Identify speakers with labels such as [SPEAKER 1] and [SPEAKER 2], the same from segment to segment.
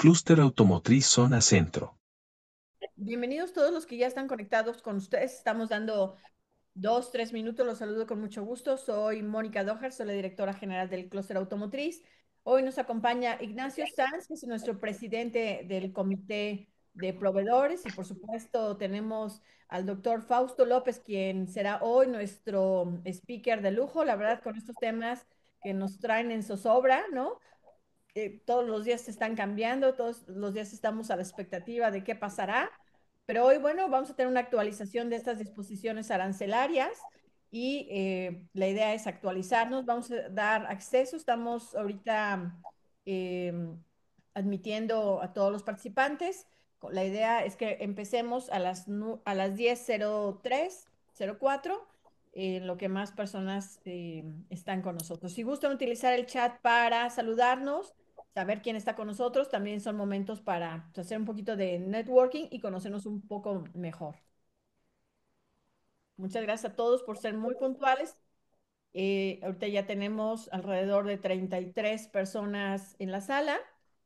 [SPEAKER 1] Clúster Automotriz Zona Centro.
[SPEAKER 2] Bienvenidos todos los que ya están conectados con ustedes. Estamos dando 2, 3 minutos. Los saludo con mucho gusto. Soy Mónica Doher, soy la directora general del Clúster Automotriz. Hoy nos acompaña Ignacio Sanz, que es nuestro presidente del Comité de Proveedores, y por supuesto tenemos al doctor Fausto López, quien será hoy nuestro speaker de lujo. La verdad, con estos temas que nos traen en zozobra, ¿no? Todos los días se están cambiando, todos los días estamos a la expectativa de qué pasará, pero hoy, bueno, vamos a tener una actualización de estas disposiciones arancelarias y la idea es actualizarnos, vamos a dar acceso, estamos ahorita eh, admitiendo a todos los participantes. La idea es que empecemos a las 10:03, 04, en lo que más personas están con nosotros. Si gustan utilizar el chat para saludarnos, saber quién está con nosotros, también son momentos para pues, hacer un poquito de networking y conocernos un poco mejor. Muchas gracias a todos por ser muy puntuales. Ahorita ya tenemos alrededor de 33 personas en la sala.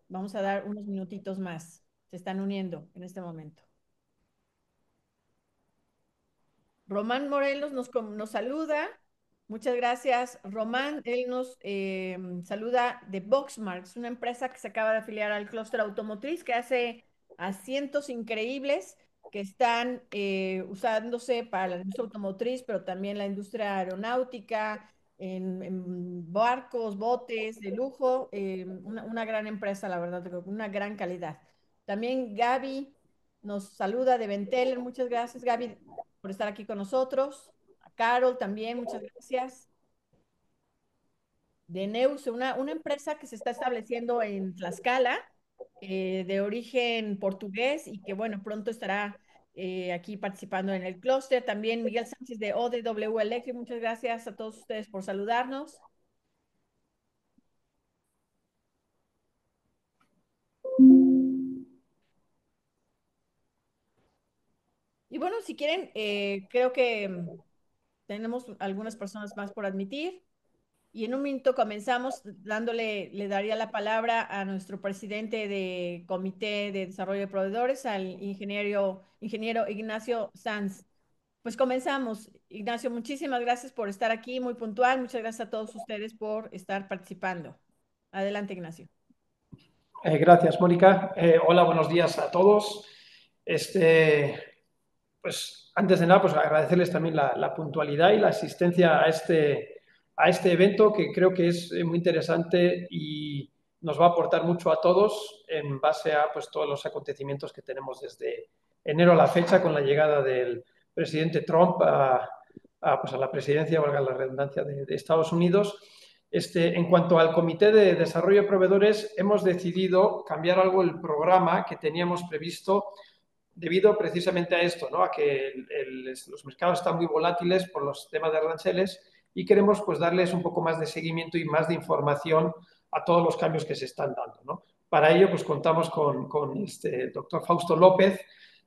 [SPEAKER 2] Vamos a dar unos minutitos más. Se están uniendo en este momento. Román Morelos nos saluda. Muchas gracias, Román. Él nos saluda de Boxmarks, una empresa que se acaba de afiliar al clúster automotriz, que hace asientos increíbles que están usándose para la industria automotriz, pero también la industria aeronáutica, en barcos, botes de lujo. Una gran empresa, la verdad, con una gran calidad. También Gaby nos saluda de Benteler. Muchas gracias, Gaby, por estar aquí con nosotros. A Carol también, muchas gracias. De Neus, una empresa que se está estableciendo en Tlaxcala, de origen portugués y que, bueno, pronto estará aquí participando en el clúster. También Miguel Sánchez de ODW Electric, muchas gracias a todos ustedes por saludarnos. Y bueno, si quieren, creo que tenemos algunas personas más por admitir. Y en un minuto comenzamos le daría la palabra a nuestro presidente de Comité de Desarrollo de Proveedores, al ingeniero Ignacio Sanz. Pues comenzamos. Ignacio, muchísimas gracias por estar aquí, muy puntual. Muchas gracias a todos ustedes por estar participando. Adelante, Ignacio.
[SPEAKER 3] Gracias, Mónica. Hola, buenos días a todos. Pues antes de nada, pues agradecerles también la puntualidad y la asistencia a este evento, que creo que es muy interesante y nos va a aportar mucho a todos en base a pues, todos los acontecimientos que tenemos desde enero a la fecha, con la llegada del presidente Trump pues a la presidencia, valga la redundancia, de Estados Unidos. En cuanto al Comité de Desarrollo de Proveedores, hemos decidido cambiar algo el programa que teníamos previsto debido precisamente a esto, ¿no? A que los mercados están muy volátiles por los temas de aranceles y queremos pues darles un poco más de seguimiento y más de información a todos los cambios que se están dando, ¿no? Para ello pues contamos con el doctor Fausto López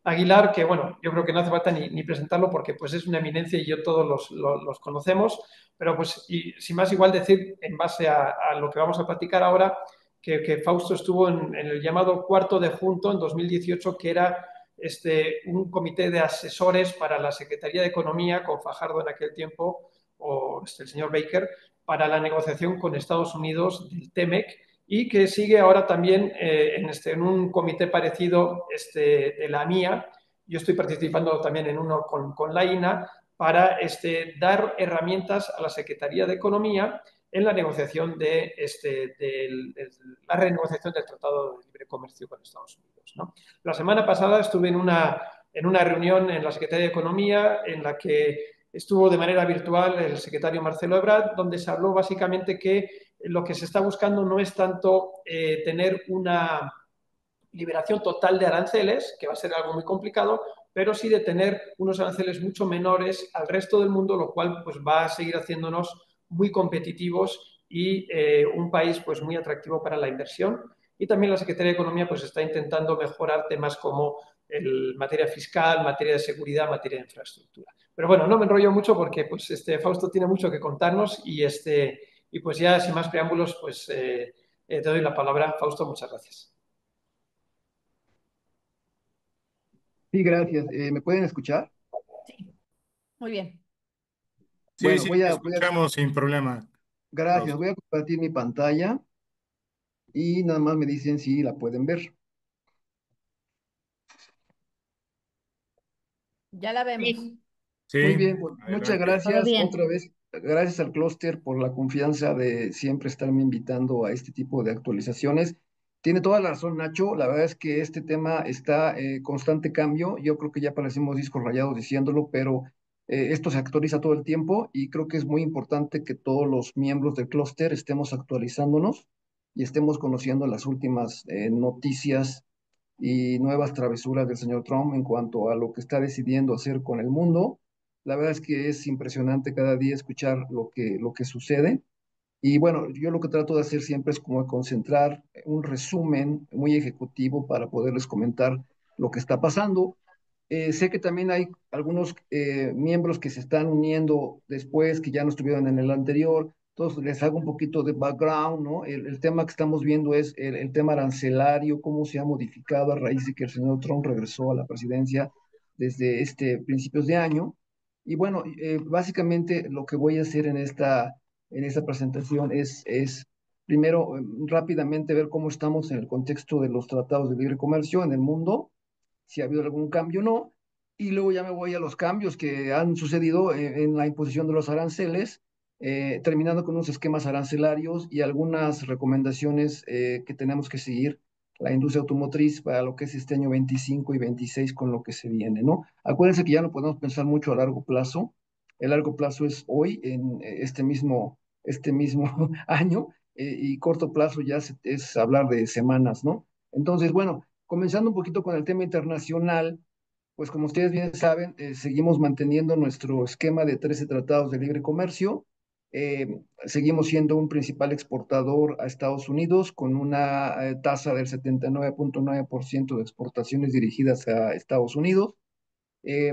[SPEAKER 3] Aguilar, que bueno, yo creo que no hace falta ni presentarlo porque pues es una eminencia y yo todos los conocemos, pero pues y, sin más igual decir en base a lo que vamos a platicar ahora, que Fausto estuvo en el llamado cuarto de junto en 2018, que era un comité de asesores para la Secretaría de Economía, con Fajardo en aquel tiempo, o el señor Baker, para la negociación con Estados Unidos del TEMEC, y que sigue ahora también en un comité parecido de la ANIA. Yo estoy participando también en uno con la INA para dar herramientas a la Secretaría de Economía en la negociación la renegociación del Tratado de Libre Comercio con Estados Unidos, ¿no? La semana pasada estuve en una reunión en la Secretaría de Economía en la que estuvo de manera virtual el secretario Marcelo Ebrard, donde se habló básicamente que lo que se está buscando no es tanto tener una liberación total de aranceles, que va a ser algo muy complicado, pero sí de tener unos aranceles mucho menores al resto del mundo, lo cual pues, va a seguir haciéndonos muy competitivos y un país pues, muy atractivo para la inversión. Y también la Secretaría de Economía pues, está intentando mejorar temas como materia fiscal, materia de seguridad, materia de infraestructura. Pero bueno, no me enrollo mucho porque pues, Fausto tiene mucho que contarnos y pues ya sin más preámbulos pues te doy la palabra. Fausto, muchas gracias.
[SPEAKER 4] Sí, gracias. ¿Me pueden escuchar?
[SPEAKER 2] Sí, muy bien.
[SPEAKER 5] Sí,
[SPEAKER 4] Bueno,
[SPEAKER 5] sí, te escuchamos sin problema,
[SPEAKER 4] gracias.
[SPEAKER 5] Ross.
[SPEAKER 4] Voy a compartir mi pantalla y nada más me dicen si la pueden ver.
[SPEAKER 2] Ya la vemos.
[SPEAKER 6] Sí,
[SPEAKER 4] Muy
[SPEAKER 5] Sí,
[SPEAKER 4] bien, pues, muchas
[SPEAKER 5] adelante.
[SPEAKER 6] todo
[SPEAKER 4] gracias
[SPEAKER 6] bien.
[SPEAKER 4] otra vez. Gracias al clúster por la confianza de siempre estarme invitando a este tipo de actualizaciones. Tiene toda la razón, Nacho. La verdad es que este tema está en constante cambio. Yo creo que ya parecemos discos rayados diciéndolo, pero esto se actualiza todo el tiempo y creo que es muy importante que todos los miembros del clúster estemos actualizándonos y estemos conociendo las últimas noticias y nuevas travesuras del señor Trump en cuanto a lo que está decidiendo hacer con el mundo. La verdad es que es impresionante cada día escuchar lo que sucede. Y bueno, yo lo que trato de hacer siempre es como concentrar un resumen muy ejecutivo para poderles comentar lo que está pasando. Sé que también hay algunos miembros que se están uniendo después, que ya no estuvieron en el anterior. Entonces, les hago un poquito de background, ¿no? El tema que estamos viendo es el tema arancelario, cómo se ha modificado a raíz de que el señor Trump regresó a la presidencia desde este principios de año. Y bueno, básicamente lo que voy a hacer en esta presentación es primero rápidamente ver cómo estamos en el contexto de los tratados de libre comercio en el mundo, si ha habido algún cambio o no, y luego ya me voy a los cambios que han sucedido en la imposición de los aranceles, terminando con unos esquemas arancelarios y algunas recomendaciones que tenemos que seguir la industria automotriz para lo que es este año 25 y 26 con lo que se viene, ¿no? Acuérdense que ya no podemos pensar mucho a largo plazo. El largo plazo es hoy, en este mismo año, y corto plazo ya es hablar de semanas, ¿no? Entonces, bueno, comenzando un poquito con el tema internacional, pues como ustedes bien saben, seguimos manteniendo nuestro esquema de 13 tratados de libre comercio. Seguimos siendo un principal exportador a Estados Unidos con una tasa del 79.9% de exportaciones dirigidas a Estados Unidos. Eh,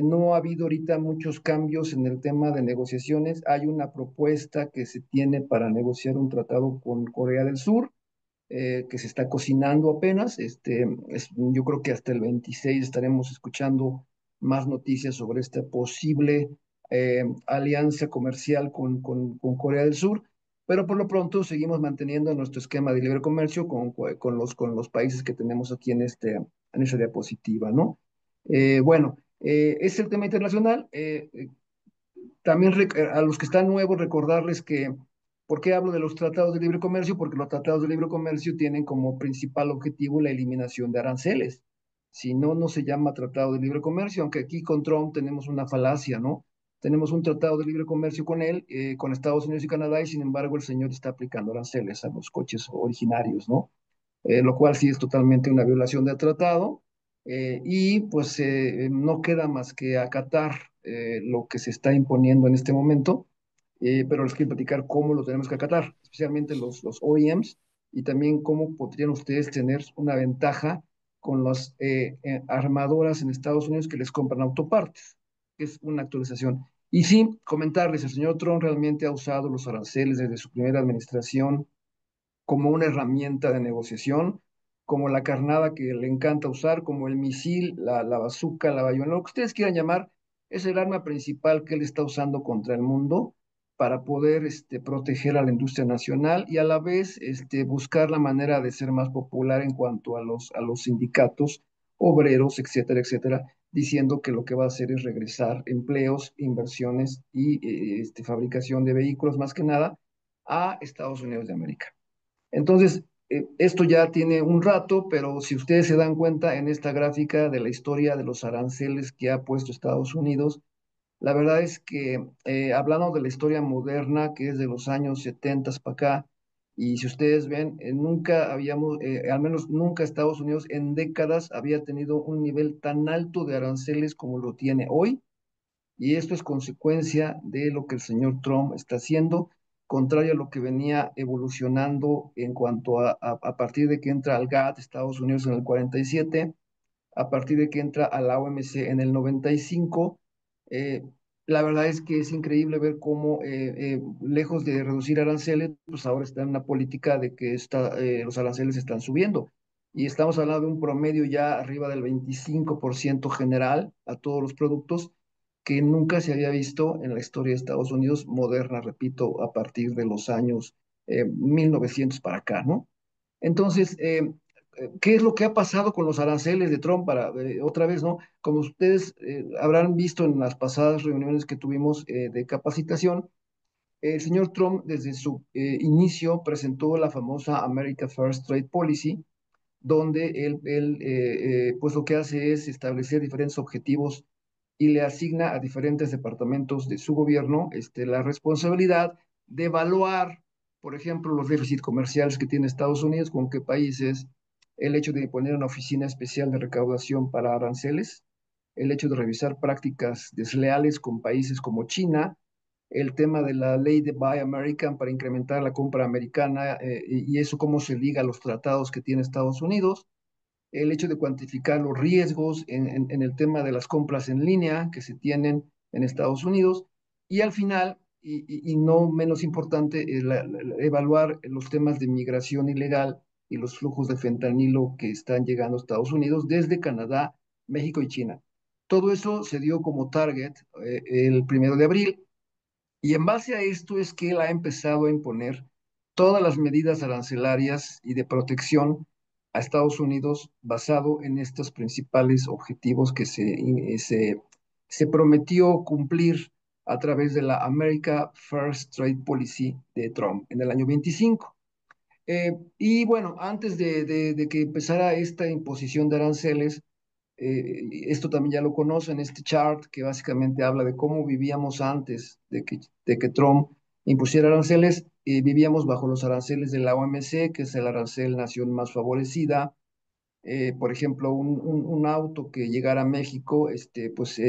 [SPEAKER 4] no ha habido ahorita muchos cambios en el tema de negociaciones. Hay una propuesta que se tiene para negociar un tratado con Corea del Sur, que se está cocinando apenas. Yo creo que hasta el 26 estaremos escuchando más noticias sobre esta posible alianza comercial con Corea del Sur, pero por lo pronto seguimos manteniendo nuestro esquema de libre comercio con los países que tenemos aquí en esta diapositiva, ¿no? Bueno, es el tema internacional. También a los que están nuevos recordarles que, ¿por qué hablo de los tratados de libre comercio? Porque los tratados de libre comercio tienen como principal objetivo la eliminación de aranceles. Si no, no se llama tratado de libre comercio, aunque aquí con Trump tenemos una falacia, ¿no? Tenemos un tratado de libre comercio con él, con Estados Unidos y Canadá, y sin embargo el señor está aplicando aranceles a los coches originarios, ¿no? Lo cual sí es totalmente una violación del tratado, y pues no queda más que acatar lo que se está imponiendo en este momento, pero les quiero platicar cómo lo tenemos que acatar, especialmente los OEMs, y también cómo podrían ustedes tener una ventaja con las armadoras en Estados Unidos que les compran autopartes, que es una actualización. Y sí, comentarles, el señor Trump realmente ha usado los aranceles desde su primera administración como una herramienta de negociación, como la carnada que le encanta usar, como el misil, la bazooka, la bayoneta, lo que ustedes quieran llamar, es el arma principal que él está usando contra el mundo para poder proteger a la industria nacional y a la vez buscar la manera de ser más popular en cuanto a a los sindicatos, obreros, etcétera, etcétera, diciendo que lo que va a hacer es regresar empleos, inversiones y fabricación de vehículos más que nada a Estados Unidos de América. Entonces, esto ya tiene un rato, pero si ustedes se dan cuenta en esta gráfica de la historia de los aranceles que ha puesto Estados Unidos, la verdad es que hablando de la historia moderna, que es de los años 70 para acá, y si ustedes ven, nunca habíamos, al menos nunca Estados Unidos en décadas había tenido un nivel tan alto de aranceles como lo tiene hoy, y esto es consecuencia de lo que el señor Trump está haciendo, contrario a lo que venía evolucionando en cuanto a partir de que entra al GATT, Estados Unidos en el 47, a partir de que entra a la OMC en el 95. eh, la verdad es que es increíble ver cómo, lejos de reducir aranceles, pues ahora está en una política de que los aranceles están subiendo. y estamos hablando de un promedio ya arriba del 25% general a todos los productos que nunca se había visto en la historia de Estados Unidos moderna, repito, a partir de los años 1900 para acá, ¿no? Entonces, ¿qué es lo que ha pasado con los aranceles de Trump para, otra vez, ¿no? Como ustedes habrán visto en las pasadas reuniones que tuvimos de capacitación, el señor Trump desde su inicio presentó la famosa America First Trade Policy, donde él pues lo que hace es establecer diferentes objetivos y le asigna a diferentes departamentos de su gobierno la responsabilidad de evaluar, por ejemplo, los déficits comerciales que tiene Estados Unidos, con qué países, el hecho de poner una oficina especial de recaudación para aranceles, el hecho de revisar prácticas desleales con países como China, el tema de la ley de Buy American para incrementar la compra americana y eso cómo se liga a los tratados que tiene Estados Unidos, el hecho de cuantificar los riesgos en el tema de las compras en línea que se tienen en Estados Unidos y al final, y no menos importante, evaluar los temas de migración ilegal y los flujos de fentanilo que están llegando a Estados Unidos desde Canadá, México y China. Todo eso se dio como target el 1 de abril y en base a esto es que él ha empezado a imponer todas las medidas arancelarias y de protección a Estados Unidos basado en estos principales objetivos que se prometió cumplir a través de la America First Trade Policy de Trump en el año 25. Y bueno, antes de que empezara esta imposición de aranceles, esto también ya lo conocen, este chart que básicamente habla de cómo vivíamos antes de que Trump impusiera aranceles. Vivíamos bajo los aranceles de la OMC, que es el arancel nación más favorecida. Por ejemplo, un auto que llegara a México, pues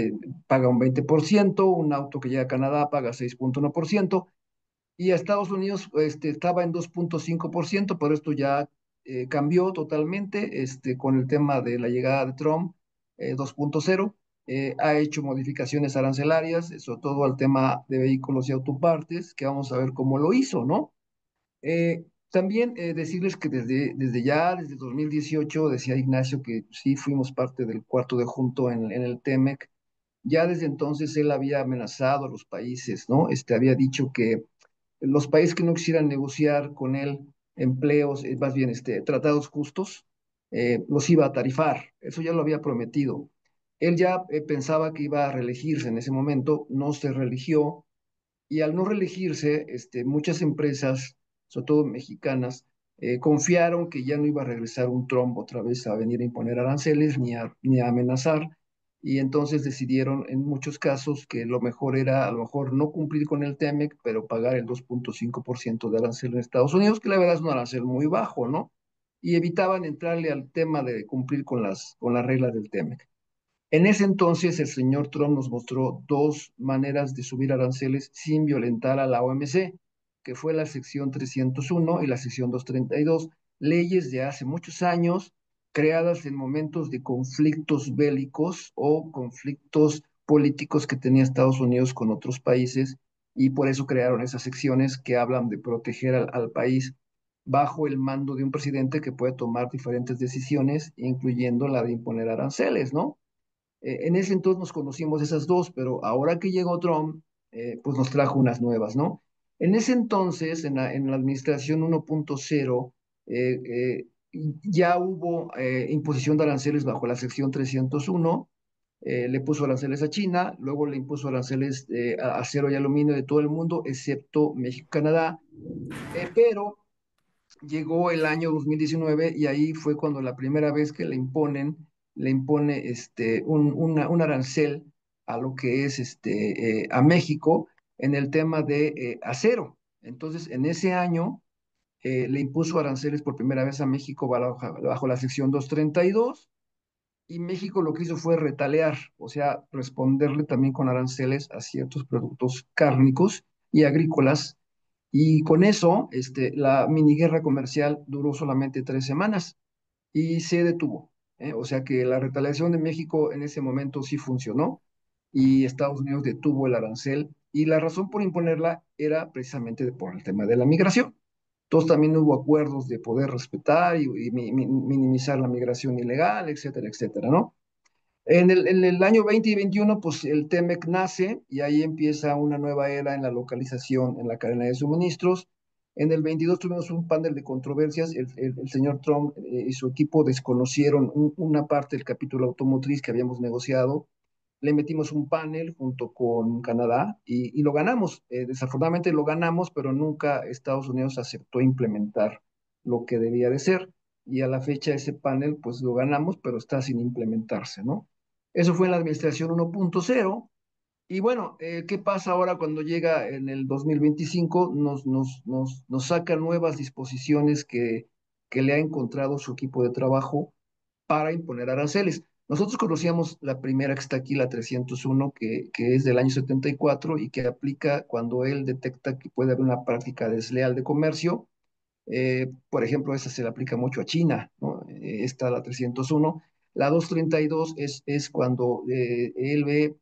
[SPEAKER 4] paga un 20%, un auto que llega a Canadá paga 6,1%, y a Estados Unidos estaba en 2,5%, pero esto ya cambió totalmente con el tema de la llegada de Trump 2.0. Ha hecho modificaciones arancelarias, sobre todo al tema de vehículos y autopartes, que vamos a ver cómo lo hizo, ¿no? También decirles que desde 2018, decía Ignacio que sí fuimos parte del cuarto de junto en el TEMEC, ya desde entonces él había amenazado a los países, ¿no? Había dicho que los países que no quisieran negociar con él empleos, más bien tratados justos, los iba a tarifar. Eso ya lo había prometido. Él ya pensaba que iba a reelegirse en ese momento, no se reeligió y al no reelegirse, muchas empresas, sobre todo mexicanas, confiaron que ya no iba a regresar un Trump otra vez a venir a imponer aranceles ni a amenazar, y entonces decidieron en muchos casos que lo mejor era a lo mejor no cumplir con el TEMEC, pero pagar el 2,5% de arancel en Estados Unidos, que la verdad es un arancel muy bajo, ¿no? Y evitaban entrarle al tema de cumplir con las reglas del TEMEC. En ese entonces, el señor Trump nos mostró dos maneras de subir aranceles sin violentar a la OMC, que fue la sección 301 y la sección 232, leyes de hace muchos años creadas en momentos de conflictos bélicos o conflictos políticos que tenía Estados Unidos con otros países, y por eso crearon esas secciones que hablan de proteger al país bajo el mando de un presidente que puede tomar diferentes decisiones, incluyendo la de imponer aranceles, ¿no? En ese entonces nos conocimos esas dos, pero ahora que llegó Trump, pues nos trajo unas nuevas, ¿no? En ese entonces, en la administración 1.0, eh, eh, ya hubo imposición de aranceles bajo la sección 301, le puso aranceles a China, luego le impuso aranceles a acero y aluminio de todo el mundo, excepto México y Canadá, pero llegó el año 2019 y ahí fue cuando la primera vez que le impone un arancel a lo que es a México en el tema de acero. Entonces, en ese año le impuso aranceles por primera vez a México bajo la sección 232, y México lo que hizo fue retaliar, o sea, responderle también con aranceles a ciertos productos cárnicos y agrícolas, y con eso, la mini guerra comercial duró solamente 3 semanas y se detuvo. O sea que la retaliación de México en ese momento sí funcionó y Estados Unidos detuvo el arancel, y la razón por imponerla era precisamente por el tema de la migración. Entonces también hubo acuerdos de poder respetar y minimizar la migración ilegal, etcétera, etcétera, ¿no? En el año 20 y 21, pues el TEMEC nace y ahí empieza una nueva era en la localización en la cadena de suministros. En el 22 tuvimos un panel de controversias. El señor Trump y su equipo desconocieron una parte del capítulo automotriz que habíamos negociado. Le metimos un panel junto con Canadá y lo ganamos. Desafortunadamente lo ganamos, pero nunca Estados Unidos aceptó implementar lo que debía de ser. Y a la fecha ese panel, pues lo ganamos, pero está sin implementarse, ¿no? Eso fue en la administración 1.0. Y bueno, ¿qué pasa ahora cuando llega en el 2025? Nos saca nuevas disposiciones que le ha encontrado su equipo de trabajo para imponer aranceles. Nosotros conocíamos la primera que está aquí, la 301, que es del año 74 y que aplica cuando él detecta que puede haber una práctica desleal de comercio. Por ejemplo, esa se le aplica mucho a China, ¿no? Esta, la 301. La 232 es cuando él ve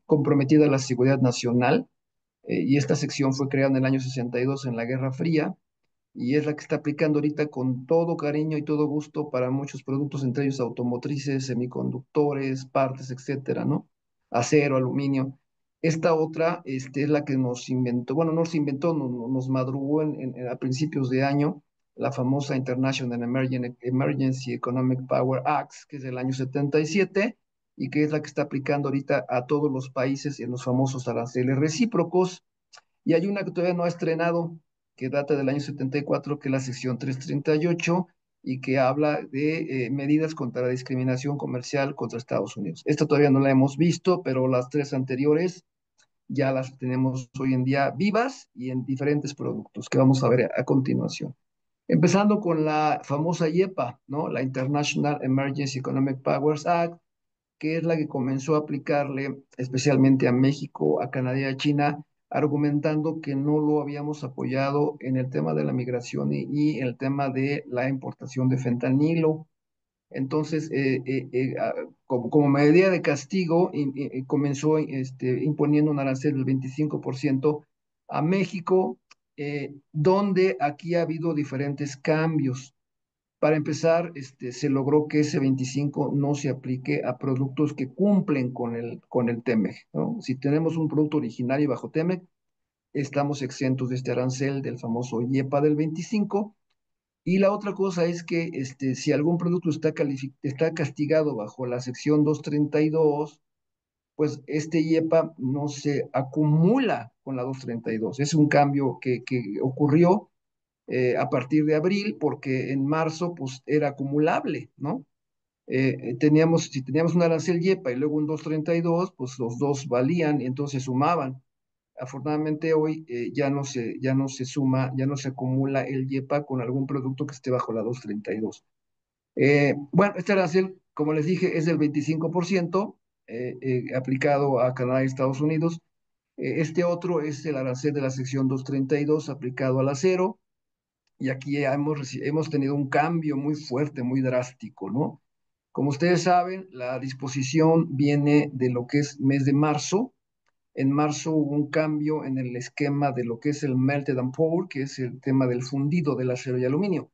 [SPEAKER 4] comprometida la seguridad nacional, y esta sección fue creada en el año 62 en la Guerra Fría, y es la que está aplicando ahorita con todo cariño y todo gusto para muchos productos, entre ellos automotrices, semiconductores, partes, etcétera, ¿no? Acero, aluminio. Esta otra es la que nos inventó, bueno, no nos inventó, nos madrugó a principios de año, la famosa International Emergency Economic Power Acts, que es del año 77 y que es la que está aplicando ahorita a todos los países en los famosos aranceles recíprocos. Y hay una que todavía no ha estrenado, que data del año 74, que es la sección 338 y que habla de medidas contra la discriminación comercial contra Estados Unidos. Esta todavía no la hemos visto, pero las tres anteriores ya las tenemos hoy en día vivas y en diferentes productos que vamos a ver a continuación. Empezando con la famosa IEPA, ¿no? La International Emergency Economic Powers Act, que es la que comenzó a aplicarle especialmente a México, a Canadá y a China, argumentando que no lo habíamos apoyado en el tema de la migración y el tema de la importación de fentanilo. Entonces, como medida de castigo, comenzó imponiendo un arancel del 25% a México, donde aquí ha habido diferentes cambios. Para empezar, se logró que ese 25 no se aplique a productos que cumplen con el TEMEC, ¿no? Si tenemos un producto originario bajo TEMEC, estamos exentos de este arancel del famoso IEPA del 25. Y la otra cosa es que si algún producto está castigado bajo la sección 232, pues este IEPA no se acumula con la 232. Es un cambio que ocurrió a partir de abril, porque en marzo pues era acumulable, ¿no? Si teníamos un arancel YEPA y luego un 232, pues los dos valían y entonces sumaban. Afortunadamente hoy ya no se suma, ya no se acumula el YEPA con algún producto que esté bajo la 232. Bueno, este arancel, como les dije, es del 25%, aplicado a Canadá y Estados Unidos. Este otro es el arancel de la sección 232 aplicado al acero, y aquí ya hemos tenido un cambio muy fuerte, muy drástico, ¿no? Como ustedes saben, la disposición viene de lo que es mes de marzo. En marzo hubo un cambio en el esquema de lo que es el melted and pour, que es el tema del fundido del acero y aluminio.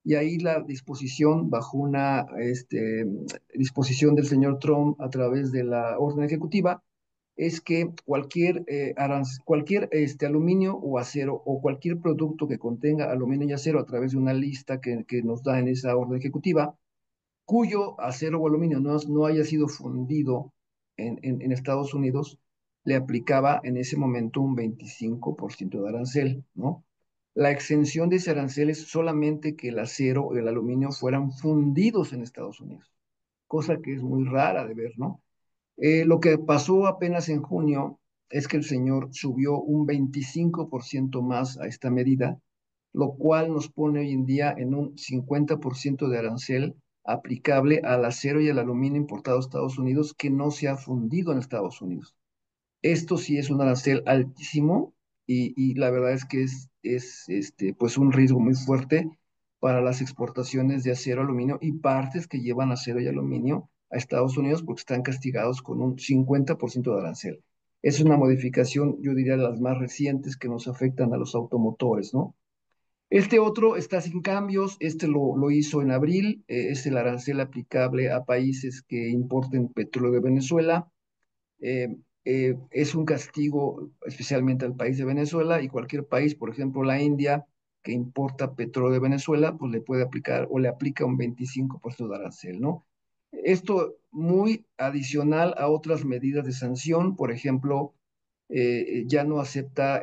[SPEAKER 4] Y ahí la disposición, bajo una disposición del señor Trump a través de la orden ejecutiva, es que cualquier aluminio o acero o cualquier producto que contenga aluminio y acero, a través de una lista que nos da en esa orden ejecutiva, cuyo acero o aluminio no haya sido fundido en Estados Unidos, le aplicaba en ese momento un 25% de arancel, ¿no? La exención de ese arancel es solamente que el acero o el aluminio fueran fundidos en Estados Unidos, cosa que es muy rara de ver, ¿no? Lo que pasó apenas en junio es que el señor subió un 25% más a esta medida, lo cual nos pone hoy en día en un 50% de arancel aplicable al acero y al aluminio importado a Estados Unidos que no se ha fundido en Estados Unidos. Esto sí es un arancel altísimo, y la verdad es que es pues un riesgo muy fuerte para las exportaciones de acero, aluminio y partes que llevan acero y aluminio a Estados Unidos, porque están castigados con un 50% de arancel. Es una modificación, yo diría, de las más recientes que nos afectan a los automotores, ¿no? Este otro está sin cambios, este lo hizo en abril, es el arancel aplicable a países que importen petróleo de Venezuela. eh, es un castigo especialmente al país de Venezuela y cualquier país, por ejemplo la India, que importa petróleo de Venezuela, pues le puede aplicar o le aplica un 25% de arancel, ¿no? Esto muy adicional a otras medidas de sanción, por ejemplo, ya no acepta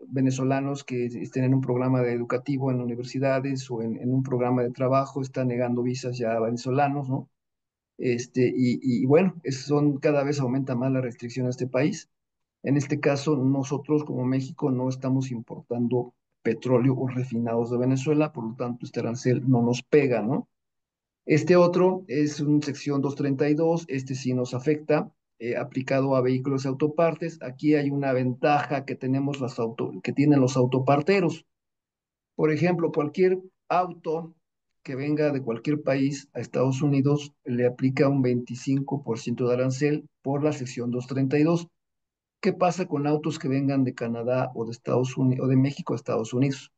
[SPEAKER 4] venezolanos que estén en un programa educativo en universidades o en un programa de trabajo, está negando visas ya a venezolanos, ¿no? Y bueno, son cada vez aumenta más la restricción a este país. En este caso, nosotros como México no estamos importando petróleo o refinados de Venezuela, por lo tanto, este arancel no nos pega, ¿no? Este otro es un sección 232, este sí nos afecta, aplicado a vehículos y autopartes. Aquí hay una ventaja que tenemos que tienen los autoparteros. Por ejemplo, cualquier auto que venga de cualquier país a Estados Unidos le aplica un 25% de arancel por la sección 232. ¿Qué pasa con autos que vengan de Canadá o de Estados Unidos o de México a Estados Unidos?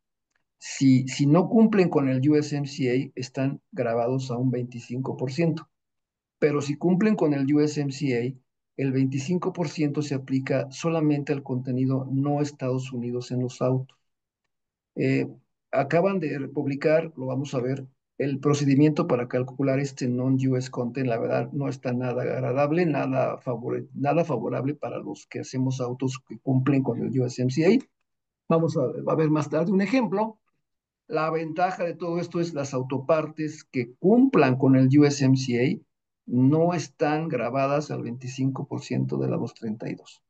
[SPEAKER 4] Si no cumplen con el USMCA, están grabados a un 25%, pero si cumplen con el USMCA, el 25% se aplica solamente al contenido no Estados Unidos en los autos. Eh, Acaban de publicar, lo vamos a ver, el procedimiento para calcular este non-US content. La verdad no está nada agradable, nada favorable para los que hacemos autos que cumplen con el USMCA. A ver más tarde un ejemplo. La ventaja de todo esto es las autopartes que cumplan con el USMCA no están grabadas al 25% de la 232.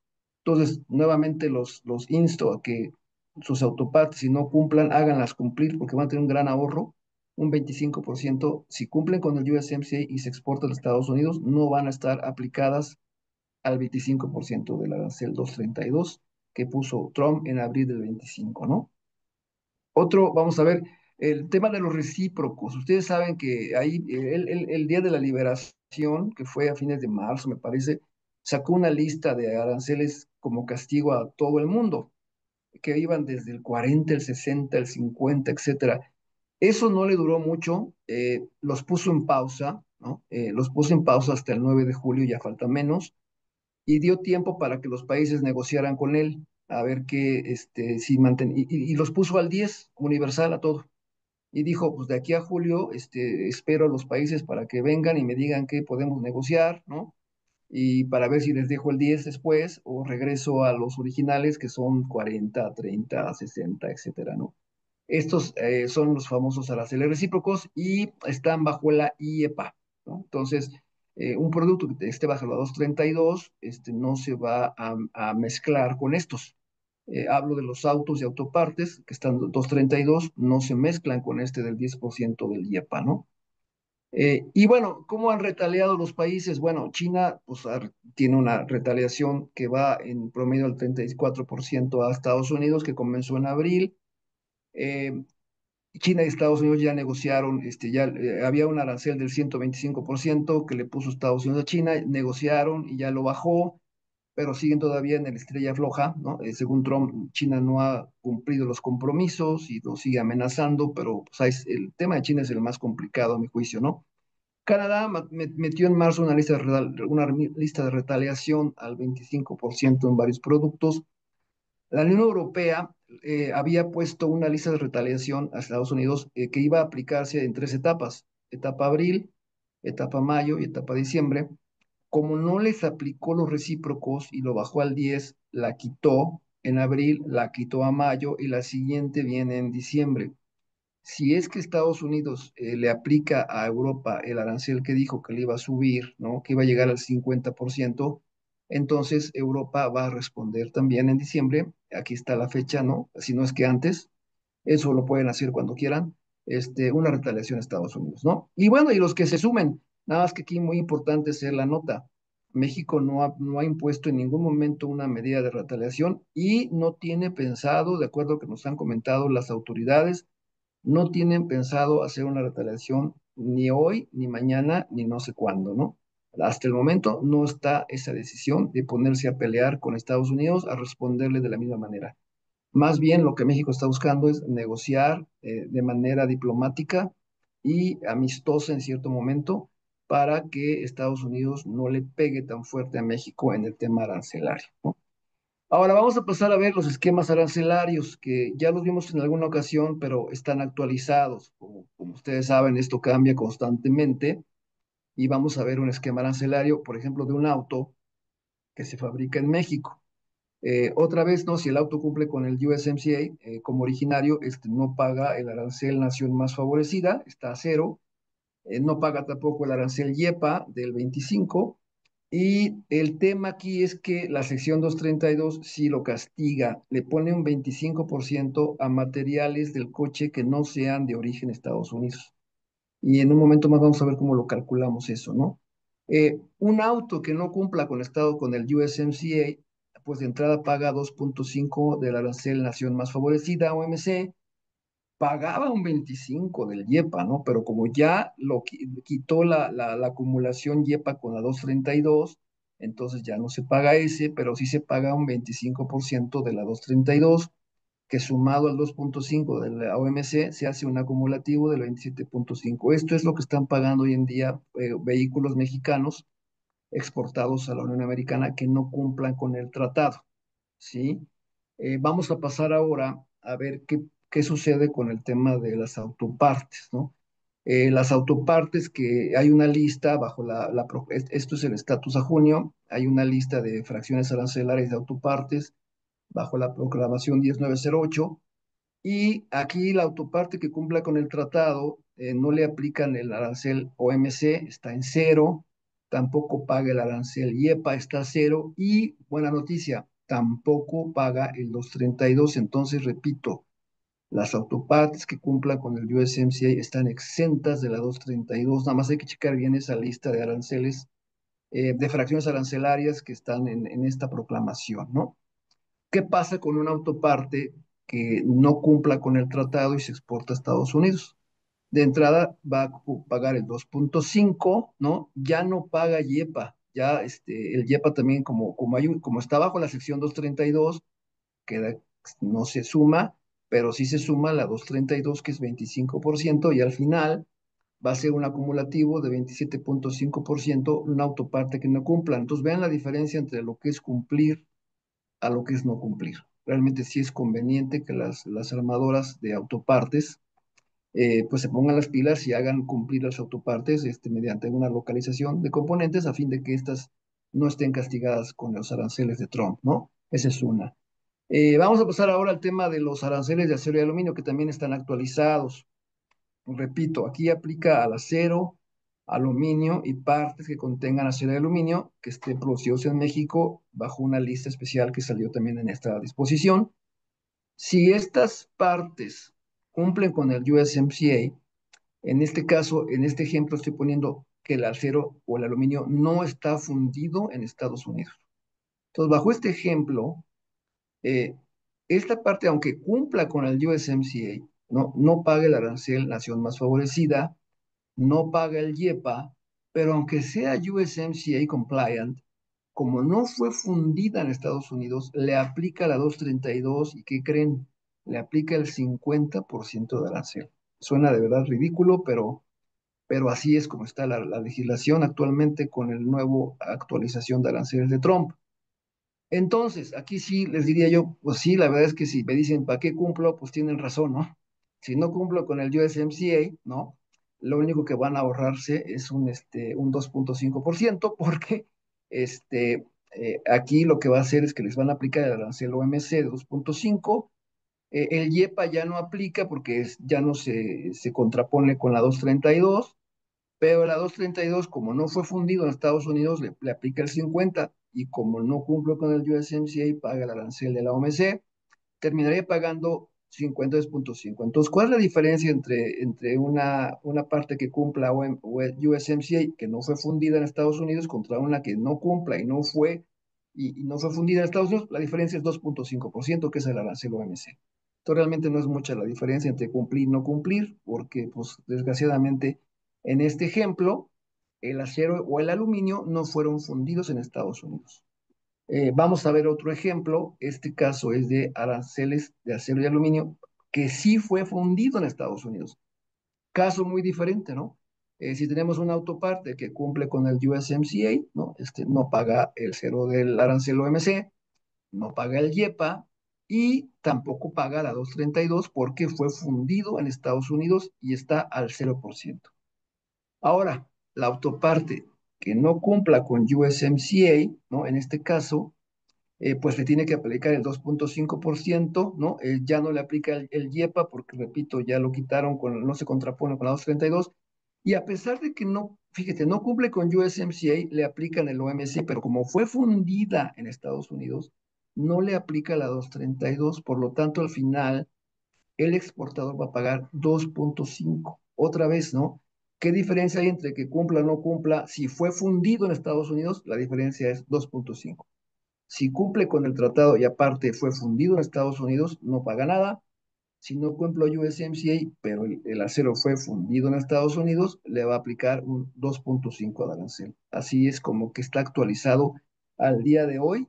[SPEAKER 4] Entonces, nuevamente los insto a que sus autopartes, si no cumplan, háganlas cumplir porque van a tener un gran ahorro, un 25%. Si cumplen con el USMCA y se exportan a Estados Unidos, no van a estar aplicadas al 25% del arancel 232 que puso Trump en abril del 25, ¿no? Otro, vamos a ver, el tema de los recíprocos. Ustedes saben que ahí, el Día de la Liberación, que fue a fines de marzo, me parece, sacó una lista de aranceles como castigo a todo el mundo, que iban desde el 40, el 60, el 50, etcétera. Eso no le duró mucho, los puso en pausa, ¿no? Los puso en pausa hasta el 9 de julio, ya falta menos, y dio tiempo para que los países negociaran con él, a ver qué, si y los puso al 10 universal a todo. Y dijo, pues de aquí a julio, espero a los países para que vengan y me digan qué podemos negociar, ¿no? Y para ver si les dejo el 10 después o regreso a los originales que son 40, 30, 60, etcétera, ¿no? Estos son los famosos aranceles recíprocos y están bajo la IEPA, ¿no? Entonces, un producto que esté bajo la 232 no se va a mezclar con estos. Hablo de los autos y autopartes que están 232, no se mezclan con este del 10% del IEPA, ¿no? Y bueno, ¿cómo han retaliado los países? Bueno, China pues, tiene una retaliación que va en promedio al 34% a Estados Unidos, que comenzó en abril. Eh, China y Estados Unidos ya negociaron, ya había un arancel del 125% que le puso Estados Unidos a China, negociaron y ya lo bajó, pero siguen todavía en el estrella floja, ¿no? Según Trump, China no ha cumplido los compromisos y lo sigue amenazando, pero pues, el tema de China es el más complicado a mi juicio, ¿no? Canadá metió en marzo una lista de retaliación al 25% en varios productos. La Unión Europea había puesto una lista de retaliación a Estados Unidos que iba a aplicarse en 3 etapas: etapa abril, etapa mayo y etapa diciembre. Como no les aplicó los recíprocos y lo bajó al 10, la quitó en abril, la quitó a mayo y la siguiente viene en diciembre. Si es que Estados Unidos le aplica a Europa el arancel que dijo que le iba a subir, ¿no? Que iba a llegar al 50%, entonces Europa va a responder también en diciembre. Aquí está la fecha, ¿no? Si no es que antes, eso lo pueden hacer cuando quieran, una retaliación a Estados Unidos, ¿no? Y bueno, y los que se sumen, nada más que aquí muy importante hacer la nota. México no ha impuesto en ningún momento una medida de retaliación y no tiene pensado, de acuerdo a lo que nos han comentado las autoridades, no tienen pensado hacer una retaliación ni hoy, ni mañana, ni no sé cuándo, ¿no? Hasta el momento no está esa decisión de ponerse a pelear con Estados Unidos, a responderle de la misma manera. Más bien lo que México está buscando es negociar de manera diplomática y amistosa en cierto momento para que Estados Unidos no le pegue tan fuerte a México en el tema arancelario, ¿no? Ahora vamos a pasar a ver los esquemas arancelarios, que ya los vimos en alguna ocasión, pero están actualizados. Como ustedes saben, esto cambia constantemente y vamos a ver un esquema arancelario, por ejemplo, de un auto que se fabrica en México. Otra vez, ¿no? Si el auto cumple con el USMCA como originario, este no paga el arancel nación más favorecida, está a cero. No paga tampoco el arancel IEPA del 25. Y el tema aquí es que la sección 232 sí lo castiga, le pone un 25% a materiales del coche que no sean de origen Estados Unidos. Y en un momento más vamos a ver cómo lo calculamos eso, ¿no? Un auto que no cumpla con Estado con el USMCA, pues de entrada paga 2.5 del arancel nación más favorecida, OMC, pagaba un 25 del IEPA, ¿no? Pero como ya quitó la acumulación IEPA con la 232, entonces ya no se paga ese, pero sí se paga un 25% de la 232, que sumado al 2.5 de la OMC se hace un acumulativo del 27.5. Esto es lo que están pagando hoy en día vehículos mexicanos exportados a la Unión Americana que no cumplan con el tratado, ¿sí? Vamos a pasar ahora a ver qué sucede con el tema de las autopartes, ¿no? Las autopartes, que hay una lista bajo esto es el estatus a junio, hay una lista de fracciones arancelarias de autopartes bajo la proclamación 10908, y aquí la autoparte que cumpla con el tratado no le aplican el arancel OMC, está en cero, tampoco paga el arancel IEPA, está a cero, y buena noticia, tampoco paga el 232. Entonces, repito, las autopartes que cumplan con el USMCA están exentas de la 232. Nada más hay que checar bien esa lista de aranceles, de fracciones arancelarias que están en esta proclamación, ¿no? ¿Qué pasa con una autoparte que no cumpla con el tratado y se exporta a Estados Unidos? De entrada va a pagar el 2.5, ¿no? Ya no paga IEPA. Ya el IEPA también, como está bajo la sección 232, queda, no se suma, pero sí se suma la 232, que es 25%, y al final va a ser un acumulativo de 27.5%, una autoparte que no cumpla. Entonces vean la diferencia entre lo que es cumplir a lo que es no cumplir. Realmente sí es conveniente que las armadoras de autopartes pues se pongan las pilas y hagan cumplir las autopartes mediante una localización de componentes a fin de que éstas no estén castigadas con los aranceles de Trump, ¿no? Esa es una. Vamos a pasar ahora al tema de los aranceles de acero y aluminio, que también están actualizados. Repito, aquí aplica al acero, aluminio y partes que contengan acero y aluminio que estén producidos en México bajo una lista especial que salió también en esta disposición. Si estas partes cumplen con el USMCA, en este caso, en este ejemplo estoy poniendo que el acero o el aluminio no está fundido en Estados Unidos. Entonces, bajo este ejemplo, eh, esta parte, aunque cumpla con el USMCA, no paga el arancel nación más favorecida, no paga el IEPA, pero aunque sea USMCA compliant, como no fue fundida en Estados Unidos, le aplica la 232. ¿Y qué creen? Le aplica el 50% de arancel. Suena de verdad ridículo, pero así es como está la legislación actualmente con el nuevo actualización de aranceles de Trump. Entonces, aquí sí les diría yo, pues sí, la verdad es que si me dicen, ¿para qué cumplo? Pues tienen razón, ¿no? Si no cumplo con el USMCA, ¿no? Lo único que van a ahorrarse es un 2.5%, porque aquí lo que va a hacer es que les van a aplicar el arancel OMC de 2.5. El IEPA ya no aplica porque ya no se contrapone con la 232, pero la 232, como no fue fundido en Estados Unidos, le aplica el 50, y como no cumple con el USMCA, paga el arancel de la OMC, terminaría pagando 52.5. Entonces, ¿cuál es la diferencia entre una parte que cumpla o el USMCA, que no fue fundida en Estados Unidos, contra una que no cumpla y no fue fundida en Estados Unidos? La diferencia es 2.5%, que es el arancel OMC. Entonces, realmente no es mucha la diferencia entre cumplir y no cumplir, porque, pues, desgraciadamente, en este ejemplo, el acero o el aluminio no fueron fundidos en Estados Unidos. Vamos a ver otro ejemplo. Este caso es de aranceles de acero y aluminio, que sí fue fundido en Estados Unidos. Caso muy diferente, ¿no? Si tenemos una autoparte que cumple con el USMCA, ¿no? No paga el cero del arancel OMC, no paga el IEPA y tampoco paga la 232 porque fue fundido en Estados Unidos y está al 0%. Ahora, la autoparte que no cumpla con USMCA, ¿no? En este caso, pues le tiene que aplicar el 2.5%, ¿no? Ya no le aplica el IEPA porque, repito, ya lo quitaron, no se contrapone con la 232. Y a pesar de que no, fíjate, no cumple con USMCA, le aplican el OMC, pero como fue fundida en Estados Unidos, no le aplica la 232. Por lo tanto, al final, el exportador va a pagar 2.5. Otra vez, ¿no? ¿Qué diferencia hay entre que cumpla o no cumpla? Si fue fundido en Estados Unidos, la diferencia es 2.5. Si cumple con el tratado y aparte fue fundido en Estados Unidos, no paga nada. Si no cumple USMCA, pero el acero fue fundido en Estados Unidos, le va a aplicar un 2.5 de arancel. Así es como que está actualizado al día de hoy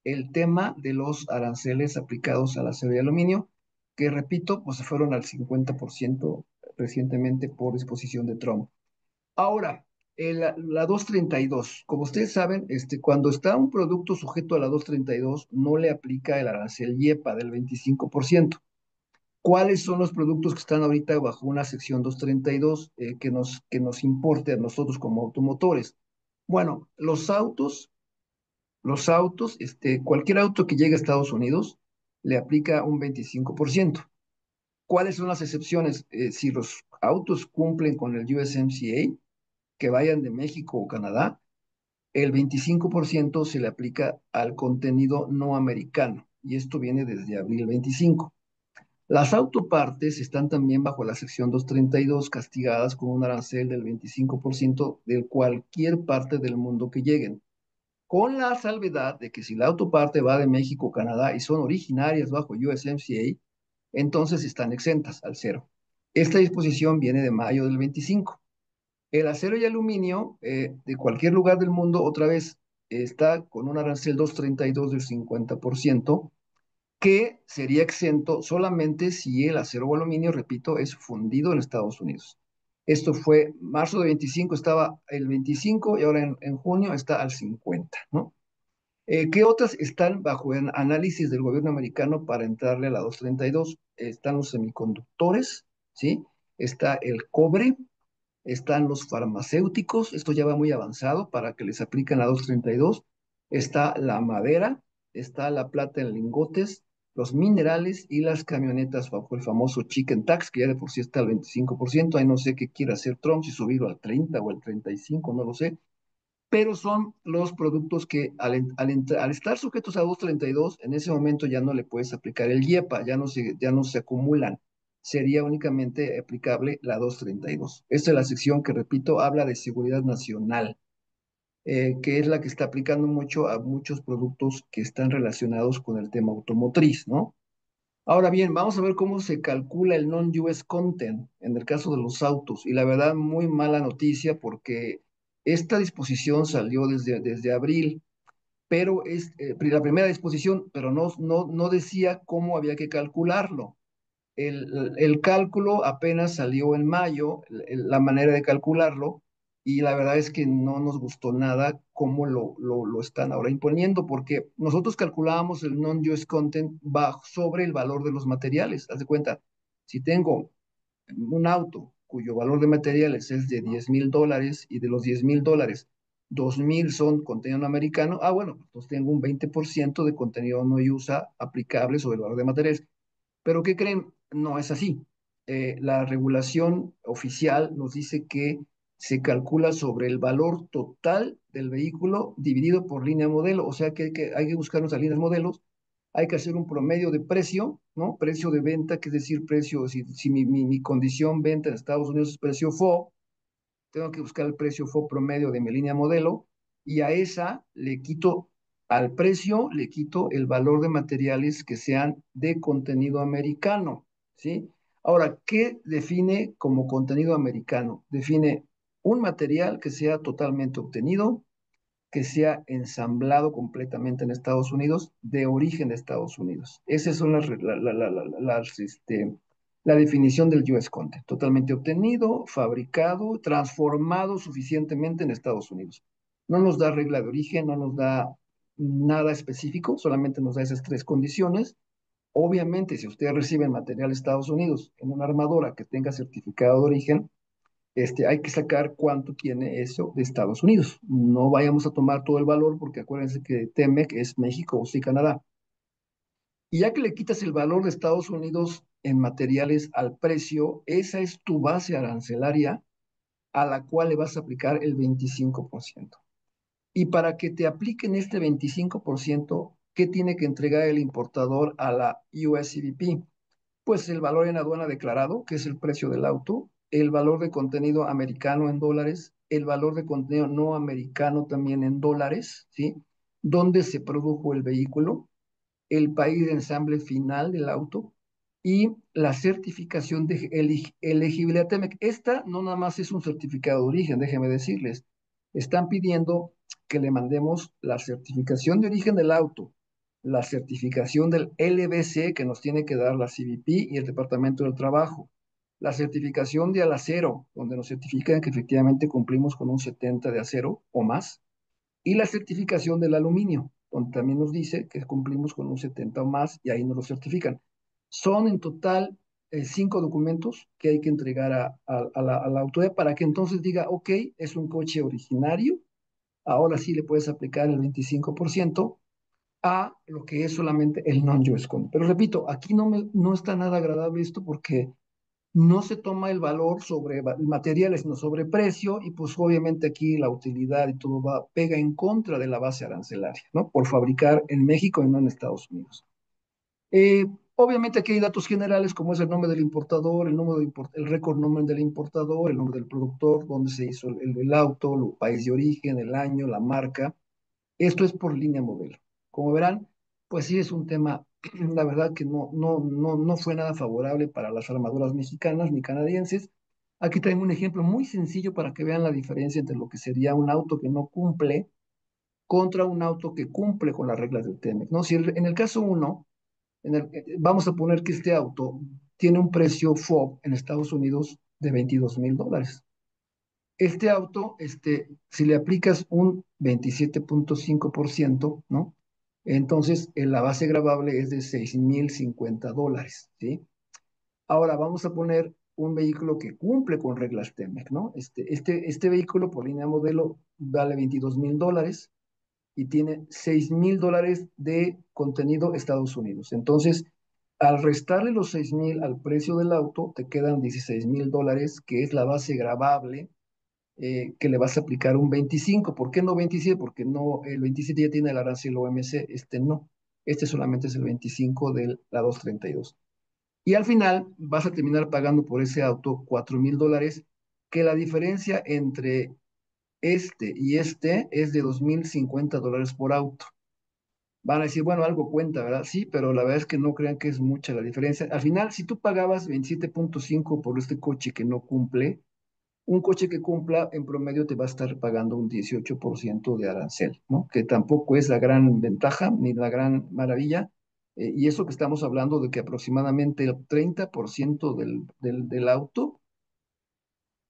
[SPEAKER 4] el tema de los aranceles aplicados al acero y aluminio, que repito, pues se fueron al 50% recientemente por disposición de Trump. Ahora, la 232, como ustedes saben, cuando está un producto sujeto a la 232, no le aplica el arancel IEPA del 25%. ¿Cuáles son los productos que están ahorita bajo una sección 232 que nos importe a nosotros como automotores? Bueno, cualquier auto que llegue a Estados Unidos le aplica un 25%. ¿Cuáles son las excepciones? Si los autos cumplen con el USMCA, que vayan de México o Canadá, el 25% se le aplica al contenido no americano, y esto viene desde abril 25. Las autopartes están también bajo la sección 232, castigadas con un arancel del 25% de cualquier parte del mundo que lleguen, con la salvedad de que si la autoparte va de México o Canadá y son originarias bajo USMCA, entonces están exentas al cero. Esta disposición viene de mayo del 25. El acero y aluminio de cualquier lugar del mundo, otra vez, está con un arancel 232 del 50%, que sería exento solamente si el acero o aluminio, repito, es fundido en Estados Unidos. Esto fue marzo de 25, estaba el 25 y ahora en junio está al 50, ¿no? ¿Qué otras están bajo el análisis del gobierno americano para entrarle a la 232? Están los semiconductores, ¿sí? Está el cobre, están los farmacéuticos, esto ya va muy avanzado para que les apliquen la 232, está la madera, está la plata en lingotes, los minerales y las camionetas bajo el famoso chicken tax, que ya de por sí está al 25%, ahí no sé qué quiere hacer Trump, si subirlo al 30 o al 35, no lo sé, pero son los productos que al estar sujetos a 232, en ese momento ya no le puedes aplicar el IEPA, ya no se acumulan. Sería únicamente aplicable la 232. Esta es la sección que, repito, habla de seguridad nacional, que es la que está aplicando mucho a muchos productos que están relacionados con el tema automotriz, ¿no? Ahora bien, vamos a ver cómo se calcula el non-US content en el caso de los autos. Y la verdad, muy mala noticia porque esta disposición salió desde abril, pero es la primera disposición, pero no decía cómo había que calcularlo. El cálculo apenas salió en mayo, la manera de calcularlo, y la verdad es que no nos gustó nada cómo lo están ahora imponiendo, porque nosotros calculábamos el non-US content sobre el valor de los materiales. Haz de cuenta, si tengo un auto cuyo valor de materiales es de $10,000 y de los $10,000, 2,000 son contenido no americano, bueno, pues tengo un 20% de contenido no USA aplicable sobre el valor de materiales. Pero ¿qué creen? No es así. La regulación oficial nos dice que se calcula sobre el valor total del vehículo dividido por línea modelo, o sea que hay que buscar nuestras líneas modelos, hay que hacer un promedio de precio, ¿no? Precio de venta, que es decir, precio, si mi condición venta en Estados Unidos es precio FO, tengo que buscar el precio FO promedio de mi línea modelo y a esa le quito, al precio le quito el valor de materiales que sean de contenido americano, ¿sí? Ahora, ¿qué define como contenido americano? Define un material que sea totalmente obtenido, que sea ensamblado completamente en Estados Unidos, de origen de Estados Unidos. Esas son la definición del US content, totalmente obtenido, fabricado, transformado suficientemente en Estados Unidos. No nos da regla de origen, no nos da nada específico, solamente nos da esas tres condiciones. Obviamente, si usted recibe material de Estados Unidos en una armadora que tenga certificado de origen, hay que sacar cuánto tiene eso de Estados Unidos. No vayamos a tomar todo el valor porque acuérdense que TEMEC es México o sí Canadá. Y ya que le quitas el valor de Estados Unidos en materiales al precio, esa es tu base arancelaria a la cual le vas a aplicar el 25%. Y para que te apliquen este 25%, ¿qué tiene que entregar el importador a la USCBP? Pues el valor en aduana declarado, que es el precio del auto, el valor de contenido americano en dólares, el valor de contenido no americano también en dólares, ¿sí? Dónde se produjo el vehículo, el país de ensamble final del auto y la certificación de elegibilidad TEMEC. Esta no nada más es un certificado de origen, déjenme decirles. Están pidiendo que le mandemos la certificación de origen del auto, la certificación del LBC que nos tiene que dar la CBP y el Departamento del Trabajo, la certificación de al acero, donde nos certifican que efectivamente cumplimos con un 70 de acero o más, y la certificación del aluminio, donde también nos dice que cumplimos con un 70 o más y ahí nos lo certifican. Son en total 5 documentos que hay que entregar a la autoridad para que entonces diga, ok, es un coche originario, ahora sí le puedes aplicar el 25% a lo que es solamente el non-US content. Pero repito, aquí no está nada agradable esto porque no se toma el valor sobre materiales, sino sobre precio, y pues obviamente aquí la utilidad y todo pega en contra de la base arancelaria, ¿no? Por fabricar en México y no en Estados Unidos. Obviamente aquí hay datos generales como es el nombre del importador, el récord nombre del importador, el nombre del productor, dónde se hizo el auto, el país de origen, el año, la marca. Esto es por línea modelo. Como verán, pues sí es un tema, la verdad que no fue nada favorable para las armaduras mexicanas ni canadienses. Aquí traigo un ejemplo muy sencillo para que vean la diferencia entre lo que sería un auto que no cumple contra un auto que cumple con las reglas del TEMEC, ¿no? Si en el caso uno, vamos a poner que este auto tiene un precio FOB en Estados Unidos de $22,000. Este auto, si le aplicas un 27.5%, ¿no? Entonces, la base gravable es de $6,050, ¿sí? Ahora vamos a poner un vehículo que cumple con reglas TEMEC, ¿no? Este vehículo por línea modelo vale $22,000 y tiene $6,000 de contenido Estados Unidos. Entonces, al restarle los 6,000 al precio del auto, te quedan $16,000, que es la base gravable que le vas a aplicar un 25. ¿Por qué no 27? Porque no, el 27 ya tiene el arancel OMC, este no. Este solamente es el 25 de la 232. Y al final vas a terminar pagando por ese auto $4,000, que la diferencia entre este y este es de $2,050 por auto. Van a decir, bueno, algo cuenta, ¿verdad? Sí, pero la verdad es que no crean que es mucha la diferencia. Al final, si tú pagabas 27.5 por este coche que no cumple, un coche que cumpla en promedio te va a estar pagando un 18% de arancel, ¿no? Que tampoco es la gran ventaja ni la gran maravilla. Y eso que estamos hablando de que aproximadamente el 30% del auto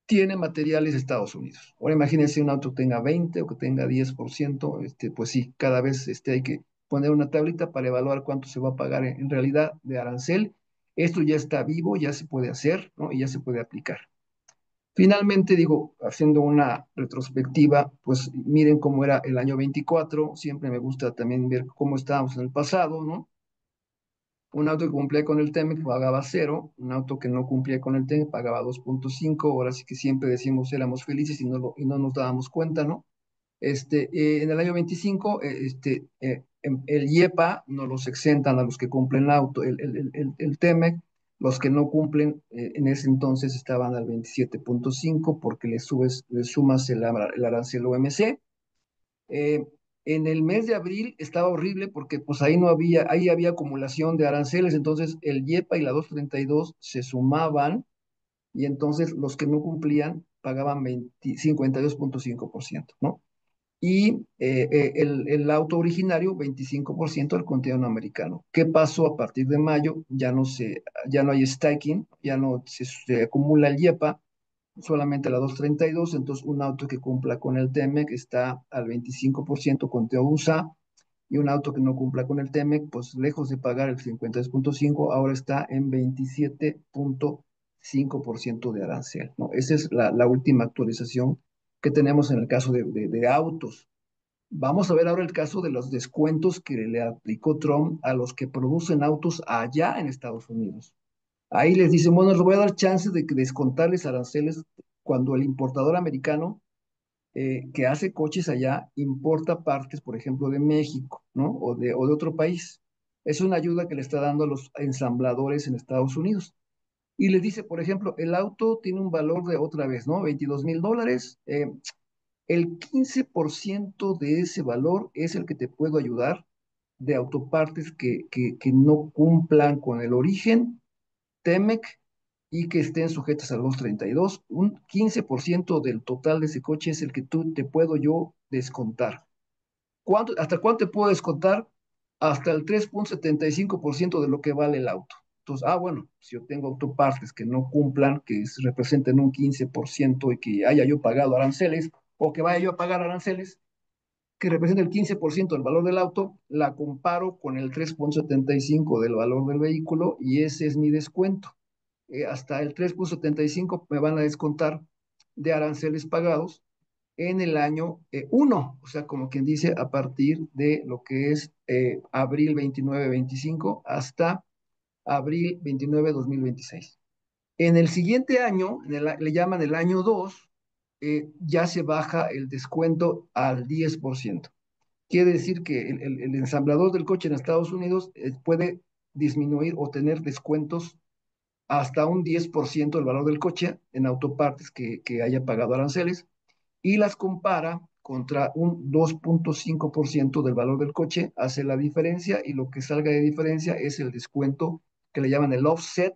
[SPEAKER 4] tiene materiales de Estados Unidos. Ahora imagínense un auto que tenga 20 o que tenga 10%, pues sí, cada vez hay que poner una tablita para evaluar cuánto se va a pagar en realidad de arancel. Esto ya está vivo, ya se puede hacer, ¿no? Y ya se puede aplicar. Finalmente, digo, haciendo una retrospectiva, pues miren cómo era el año 24, siempre me gusta también ver cómo estábamos en el pasado, ¿no? Un auto que cumplía con el TEMEC pagaba 0, un auto que no cumplía con el TEMEC pagaba 2.5, ahora sí que siempre decimos éramos felices y no nos dábamos cuenta, ¿no? En el año 25, el IEPA nos los exentan a los que cumplen el TEMEC, los que no cumplen en ese entonces estaban al 27.5 porque le sumas el arancel OMC. Eh, en el mes de abril estaba horrible porque pues ahí había acumulación de aranceles, entonces el IEPA y la 232 se sumaban y entonces los que no cumplían pagaban 52.5%, ¿no? y el auto originario 25% al continente americano. ¿Qué pasó a partir de mayo? Ya no hay stacking, ya no se acumula el IEPA, solamente la 232, entonces un auto que cumpla con el TEMEC está al 25% con USA, y un auto que no cumpla con el TEMEC, pues lejos de pagar el 53.5, ahora está en 27.5% de arancel, ¿no? Esa es la última actualización que tenemos en el caso de autos. Vamos a ver ahora el caso de los descuentos que le aplicó Trump a los que producen autos allá en Estados Unidos. Ahí les dicen, bueno, les voy a dar chance de descontarles aranceles cuando el importador americano que hace coches allá importa partes, por ejemplo, de México, ¿no? O de otro país. Es una ayuda que le está dando a los ensambladores en Estados Unidos. Y les dice, por ejemplo, el auto tiene un valor de otra vez, ¿no? $22,000. El 15% de ese valor es el que te puedo ayudar de autopartes que no cumplan con el origen TEMEC y que estén sujetas a los 32. Un 15% del total de ese coche es el que te puedo yo descontar. ¿Hasta cuánto te puedo descontar? Hasta el 3.75% de lo que vale el auto. Entonces, bueno, si yo tengo autopartes que no cumplan, que representen un 15% y que haya yo pagado aranceles, o que vaya yo a pagar aranceles, que representa el 15% del valor del auto, la comparo con el 3.75 del valor del vehículo y ese es mi descuento. Hasta el 3.75 me van a descontar de aranceles pagados en el año 1, o sea, como quien dice, a partir de lo que es abril 29-25 hasta abril 29-2026. En el siguiente año, le llaman el año 2, ya se baja el descuento al 10%. Quiere decir que el ensamblador del coche en Estados Unidos puede disminuir o tener descuentos hasta un 10% del valor del coche en autopartes que haya pagado aranceles y las compara contra un 2.5% del valor del coche, hace la diferencia y lo que salga de diferencia es el descuento que le llaman el offset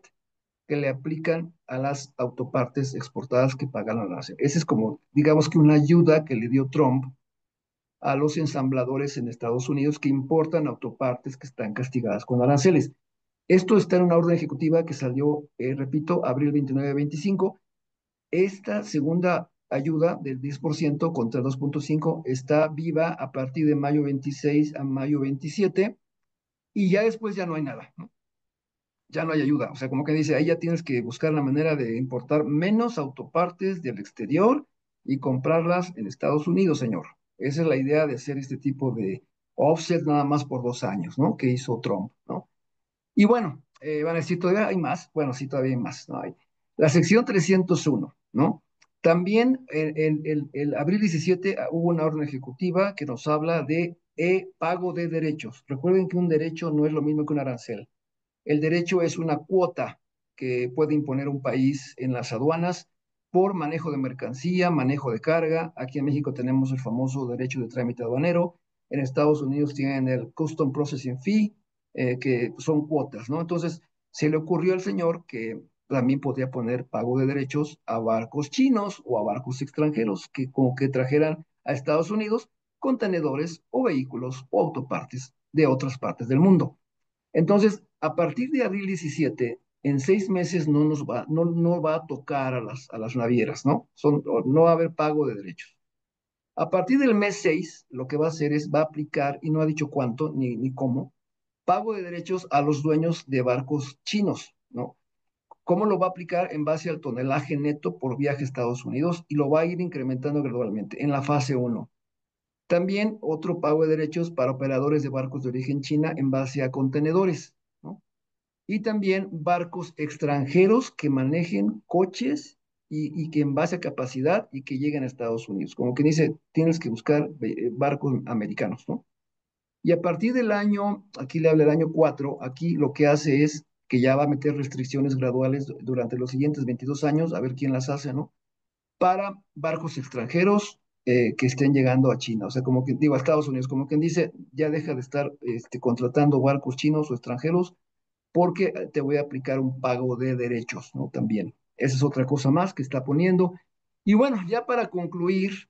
[SPEAKER 4] que le aplican a las autopartes exportadas que pagan arancel. Esa es como, digamos que una ayuda que le dio Trump a los ensambladores en Estados Unidos que importan autopartes que están castigadas con aranceles. Esto está en una orden ejecutiva que salió, repito, abril 29-25. Esta segunda ayuda del 10% contra el 2.5 está viva a partir de mayo 26 a mayo 27 y ya después ya no hay nada, ¿no? Ya no hay ayuda. O sea, como que dice, ahí ya tienes que buscar la manera de importar menos autopartes del exterior y comprarlas en Estados Unidos, señor. Esa es la idea de hacer este tipo de offset nada más por 2 años, ¿no? Que hizo Trump, ¿no? Y bueno, van a decir, ¿todavía hay más? Bueno, sí, todavía hay más, ¿no? La sección 301, ¿no? También el abril 17 hubo una orden ejecutiva que nos habla de pago de derechos. Recuerden que un derecho no es lo mismo que un arancel. El derecho es una cuota que puede imponer un país en las aduanas por manejo de mercancía, manejo de carga. Aquí en México tenemos el famoso derecho de trámite aduanero. En Estados Unidos tienen el Custom Processing Fee, que son cuotas, ¿no? Entonces, se le ocurrió al señor que también podía poner pago de derechos a barcos chinos o a barcos extranjeros que como que trajeran a Estados Unidos contenedores o vehículos o autopartes de otras partes del mundo. Entonces, a partir de abril 17, en 6 meses no va a tocar a las navieras, ¿no? No va a haber pago de derechos. A partir del mes 6, lo que va a hacer va a aplicar, y no ha dicho cuánto ni cómo, pago de derechos a los dueños de barcos chinos, ¿no? ¿Cómo lo va a aplicar? En base al tonelaje neto por viaje a Estados Unidos y lo va a ir incrementando gradualmente en la fase 1. También otro pago de derechos para operadores de barcos de origen China en base a contenedores, ¿no? Y también barcos extranjeros que manejen coches y que en base a capacidad y que lleguen a Estados Unidos. Como que dice, tienes que buscar barcos americanos, ¿no? Y a partir del año, aquí le habla el año 4, aquí lo que hace es que ya va a meter restricciones graduales durante los siguientes 22 años, a ver quién las hace, ¿no? Para barcos extranjeros que estén llegando a China. O sea, como que digo, a Estados Unidos, como quien dice, ya deja de estar contratando barcos chinos o extranjeros porque te voy a aplicar un pago de derechos, ¿no? También. Esa es otra cosa más que está poniendo. Y bueno, ya para concluir,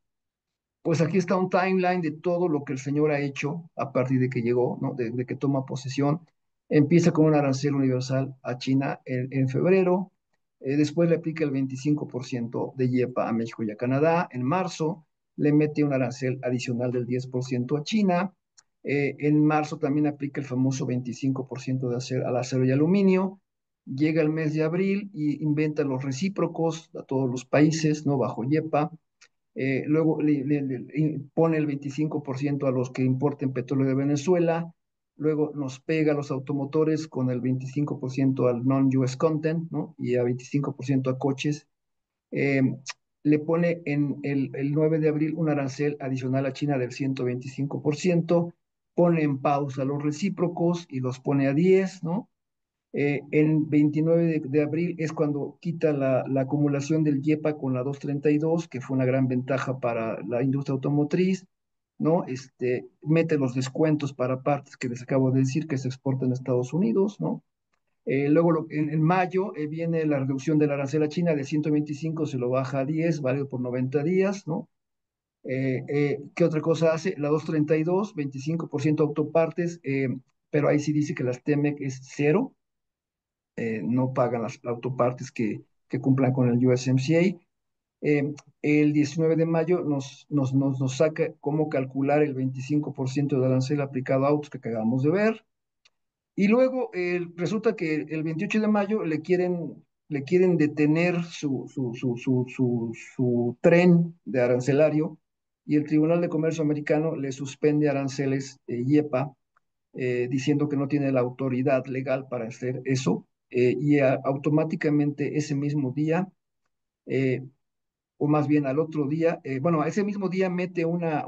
[SPEAKER 4] Pues aquí está un timeline de todo lo que el señor ha hecho a partir de que llegó, ¿no? De que toma posesión. Empieza con un arancel universal a China en febrero, después le aplica el 25% de IEPA a México y a Canadá. En marzo le mete un arancel adicional del 10% a China. En marzo también aplica el famoso 25% al acero y aluminio. Llega el mes de abril y inventa los recíprocos a todos los países, ¿no? Bajo IEPA. Luego pone el 25% a los que importen petróleo de Venezuela. Luego nos pega a los automotores con el 25% al non-US content, ¿no? Y a 25% a coches. Eh, Le pone en el 9 de abril un arancel adicional a China del 125%. Pone en pausa los recíprocos y los pone a 10, ¿no? En 29 de abril es cuando quita la acumulación del IEPA con la 232, que fue una gran ventaja para la industria automotriz, ¿no? Mete los descuentos para partes que les acabo de decir que se exportan a Estados Unidos, ¿no? Luego en mayo viene la reducción del arancel a China de 125, se lo baja a 10, válido por 90 días, ¿no? ¿Qué otra cosa hace? La 232, 25% autopartes, pero ahí sí dice que las TEMEC es cero, no pagan las autopartes que cumplan con el USMCA. El 19 de mayo nos saca cómo calcular el 25% de arancel aplicado a autos que acabamos de ver. Y luego resulta que el 28 de mayo le quieren detener su tren de arancelario y el Tribunal de Comercio americano le suspende aranceles IEPA, diciendo que no tiene la autoridad legal para hacer eso, y automáticamente ese mismo día, eh, o más bien al otro día, bueno, ese mismo día mete una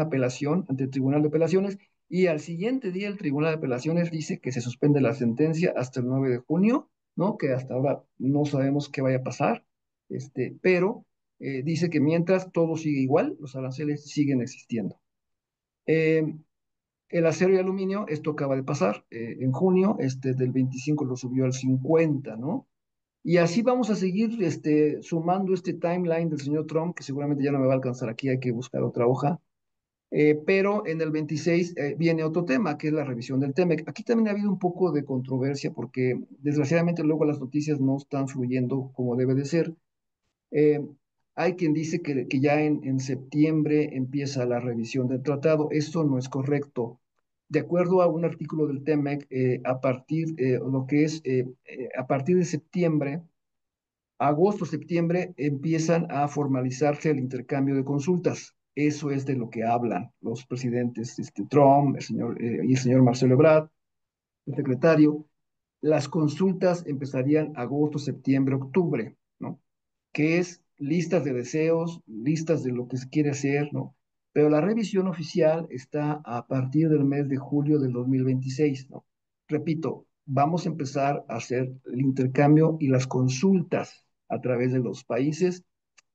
[SPEAKER 4] apelación ante el Tribunal de Apelaciones, y al siguiente día el Tribunal de Apelaciones dice que se suspende la sentencia hasta el 9 de junio, ¿no? Que hasta ahora no sabemos qué vaya a pasar, pero dice que mientras todo sigue igual, los aranceles siguen existiendo. Eh, el acero y aluminio, esto acaba de pasar en junio, del 25 lo subió al 50, ¿no? Y así vamos a seguir sumando este timeline del señor Trump, que seguramente ya no me va a alcanzar aquí, hay que buscar otra hoja. Pero en el 26 viene otro tema, que es la revisión del TEMEC. Aquí también ha habido un poco de controversia porque desgraciadamente luego las noticias no están fluyendo como debe de ser. Eh, Hay quien dice que ya en septiembre empieza la revisión del tratado. Esto no es correcto. De acuerdo a un artículo del TEMEC, a partir de septiembre, agosto, septiembre, empiezan a formalizarse el intercambio de consultas. Eso es de lo que hablan los presidentes Trump, y el señor Marcelo Ebrard, el secretario. Las consultas empezarían agosto, septiembre, octubre, ¿no? Que es listas de deseos, listas de lo que se quiere hacer, ¿no? Pero la revisión oficial está a partir del mes de julio del 2026, ¿no? Repito, vamos a empezar a hacer el intercambio y las consultas a través de los países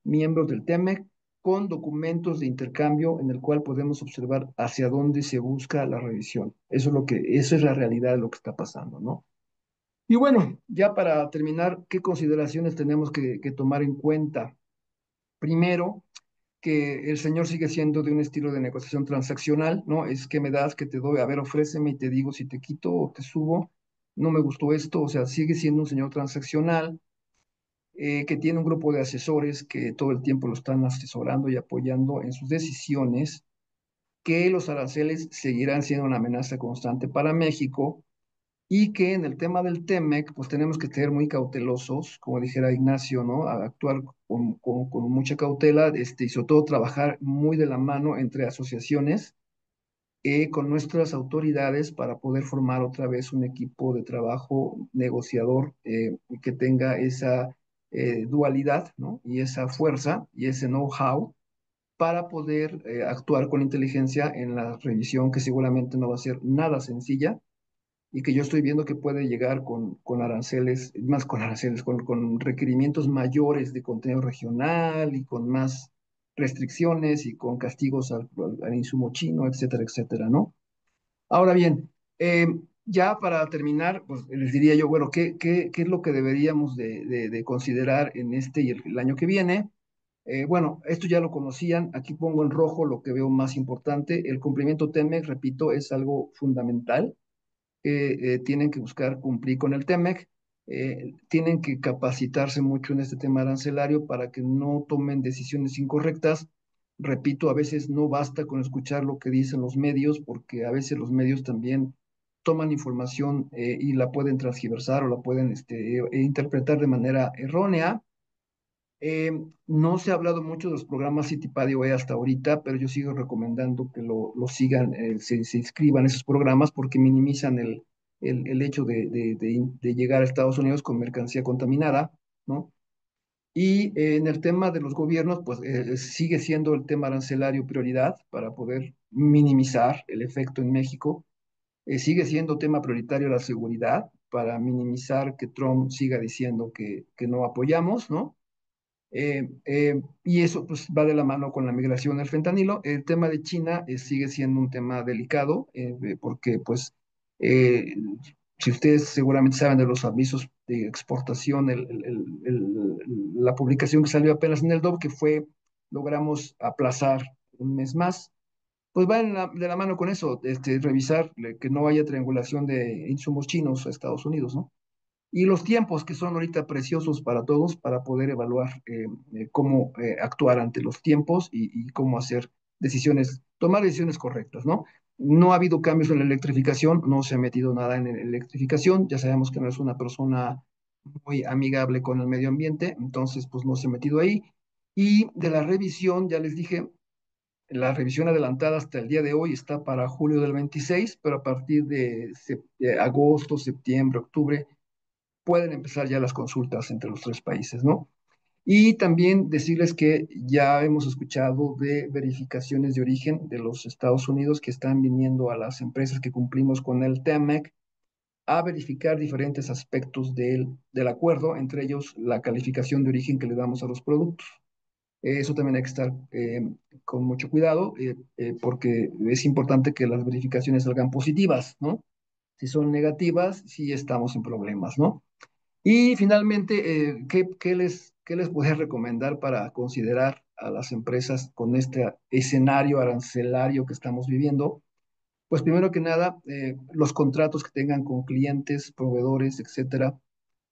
[SPEAKER 4] miembros del TEMEC con documentos de intercambio en el cual podemos observar hacia dónde se busca la revisión. Eso es la realidad de lo que está pasando, ¿no? Y bueno, ya para terminar, ¿qué consideraciones tenemos que tomar en cuenta? Primero, que el señor sigue siendo de un estilo de negociación transaccional, ¿no? Es que me das, que te doy, a ver, ofréceme y te digo si te quito o te subo, no me gustó esto, o sea, sigue siendo un señor transaccional, que tiene un grupo de asesores que todo el tiempo lo están asesorando y apoyando en sus decisiones, que los aranceles seguirán siendo una amenaza constante para México y que en el tema del TEMEC, pues tenemos que ser muy cautelosos, como dijera Ignacio, ¿no? A actuar con mucha cautela, y sobre todo trabajar muy de la mano entre asociaciones, con nuestras autoridades para poder formar otra vez un equipo de trabajo negociador, que tenga esa dualidad, ¿no? Y esa fuerza y ese know-how para poder actuar con inteligencia en la revisión, que seguramente no va a ser nada sencilla y que yo estoy viendo que puede llegar con aranceles, más con aranceles, con requerimientos mayores de contenido regional y con más restricciones y con castigos al insumo chino, etcétera, etcétera, ¿no? Ahora bien, ya para terminar, pues les diría yo, bueno, ¿qué es lo que deberíamos de considerar en este y el año que viene? Bueno, esto ya lo conocían, aquí pongo en rojo lo que veo más importante. El cumplimiento TEMEC, repito, es algo fundamental. Tienen que buscar cumplir con el TEMEC, tienen que capacitarse mucho en este tema arancelario para que no tomen decisiones incorrectas. Repito, a veces no basta con escuchar lo que dicen los medios, porque a veces los medios también toman información y la pueden transgiversar o la pueden interpretar de manera errónea. Eh, no se ha hablado mucho de los programas Citipadio E hasta ahorita, pero yo sigo recomendando que lo sigan, se inscriban en esos programas porque minimizan el hecho de llegar a Estados Unidos con mercancía contaminada, ¿no? Y en el tema de los gobiernos, pues sigue siendo el tema arancelario prioridad para poder minimizar el efecto en México. Sigue siendo tema prioritario la seguridad para minimizar que Trump siga diciendo que no apoyamos, ¿no? Y eso pues va de la mano con la migración del fentanilo. El tema de China sigue siendo un tema delicado porque pues eh, si ustedes seguramente saben de los avisos de exportación, la publicación que salió apenas en el DOB que fue, logramos aplazar un mes más, pues va de la mano con eso, revisar que no haya triangulación de insumos chinos a Estados Unidos, ¿no? Y los tiempos que son ahorita preciosos para todos para poder evaluar cómo actuar ante los tiempos y cómo hacer decisiones, tomar decisiones correctas, ¿no? No ha habido cambios en la electrificación, no se ha metido nada en la electrificación, ya sabemos que no es una persona muy amigable con el medio ambiente, entonces pues no se ha metido ahí. Y de la revisión, ya les dije, la revisión adelantada hasta el día de hoy está para julio del 26, pero a partir de agosto, septiembre, octubre, pueden empezar ya las consultas entre los tres países, ¿no? Y también decirles que ya hemos escuchado de verificaciones de origen de los Estados Unidos que están viniendo a las empresas que cumplimos con el TEMEC a verificar diferentes aspectos del acuerdo, entre ellos la calificación de origen que le damos a los productos. Eso también hay que estar con mucho cuidado porque es importante que las verificaciones salgan positivas, ¿no? Si son negativas, sí estamos en problemas, ¿no? Y finalmente, ¿qué les podría recomendar para considerar a las empresas con este escenario arancelario que estamos viviendo? Pues primero que nada, los contratos que tengan con clientes, proveedores, etcétera,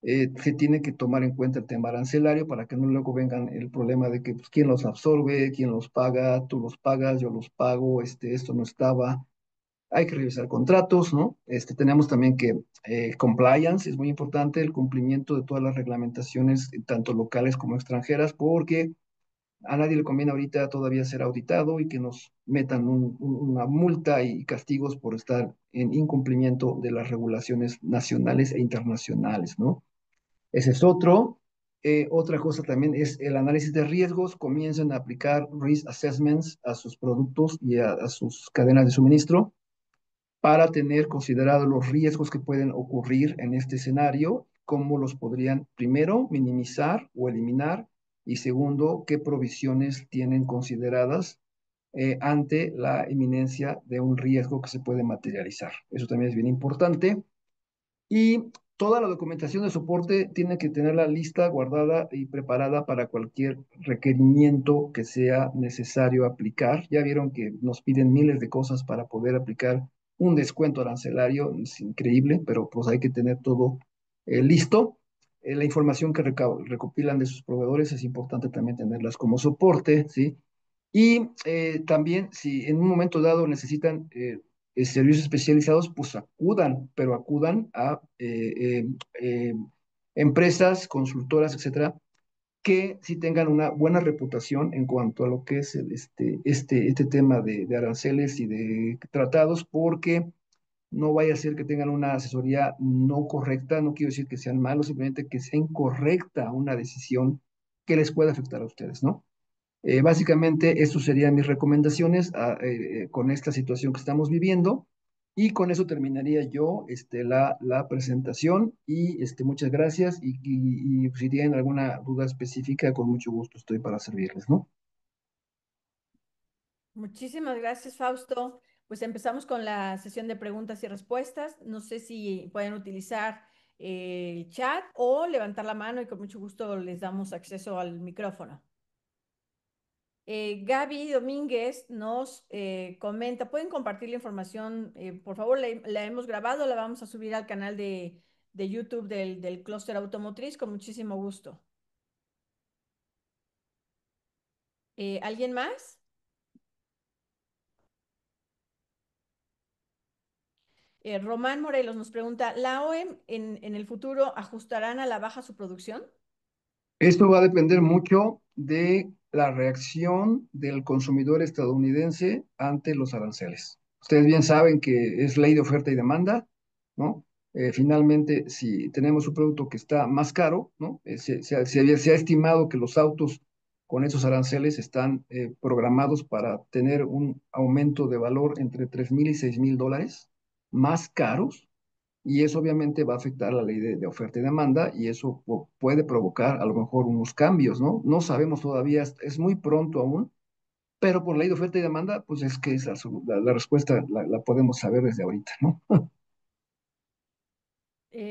[SPEAKER 4] se tiene que tomar en cuenta el tema arancelario para que no luego vengan el problema de que pues, quién los absorbe, quién los paga, tú los pagas, yo los pago, esto no estaba. Hay que revisar contratos, ¿no? Tenemos también que compliance, es muy importante el cumplimiento de todas las reglamentaciones, tanto locales como extranjeras, porque a nadie le conviene ahorita todavía ser auditado y que nos metan una multa y castigos por estar en incumplimiento de las regulaciones nacionales e internacionales, ¿no? Ese es otro. Otra cosa también es el análisis de riesgos. Comiencen a aplicar risk assessments a sus productos y a sus cadenas de suministro para tener considerados los riesgos que pueden ocurrir en este escenario, cómo los podrían, primero, minimizar o eliminar, y segundo, qué provisiones tienen consideradas ante la inminencia de un riesgo que se puede materializar. Eso también es bien importante. Y toda la documentación de soporte tiene que tenerla lista, guardada y preparada para cualquier requerimiento que sea necesario aplicar. Ya vieron que nos piden miles de cosas para poder aplicar un descuento arancelario, es increíble, pero pues hay que tener todo listo. La información que recopilan de sus proveedores es importante también tenerlas como soporte, ¿sí? Y también, si en un momento dado necesitan servicios especializados, pues acudan, pero acudan a empresas, consultoras, etcétera, que sí tengan una buena reputación en cuanto a lo que es este tema de aranceles y de tratados, porque no vaya a ser que tengan una asesoría no correcta, no quiero decir que sean malos, simplemente que sea incorrecta una decisión que les pueda afectar a ustedes, ¿no? Básicamente, estas serían mis recomendaciones con esta situación que estamos viviendo. Y con eso terminaría yo la presentación. Y muchas gracias. Y si tienen alguna duda específica, con mucho gusto estoy para servirles, ¿no?
[SPEAKER 2] Muchísimas gracias, Fausto. Pues empezamos con la sesión de preguntas y respuestas. No sé si pueden utilizar el chat o levantar la mano y con mucho gusto les damos acceso al micrófono. Gaby Domínguez nos comenta, ¿pueden compartir la información? Por favor, la hemos grabado, la vamos a subir al canal de YouTube del Clúster Automotriz con muchísimo gusto. ¿Alguien más? Román Morelos nos pregunta, ¿la OEM en el futuro ajustarán a la baja su producción?
[SPEAKER 4] Esto va a depender mucho de la reacción del consumidor estadounidense ante los aranceles. Ustedes bien saben que es ley de oferta y demanda, ¿no? Finalmente, si tenemos un producto que está más caro, ¿no? Se ha estimado que los autos con esos aranceles están programados para tener un aumento de valor entre $3,000 y $6,000 más caros, y eso obviamente va a afectar la ley de oferta y demanda, y eso puede provocar a lo mejor unos cambios, ¿no? No sabemos todavía, es muy pronto aún, pero por ley de oferta y demanda, pues es que la respuesta la podemos saber desde ahorita, ¿no?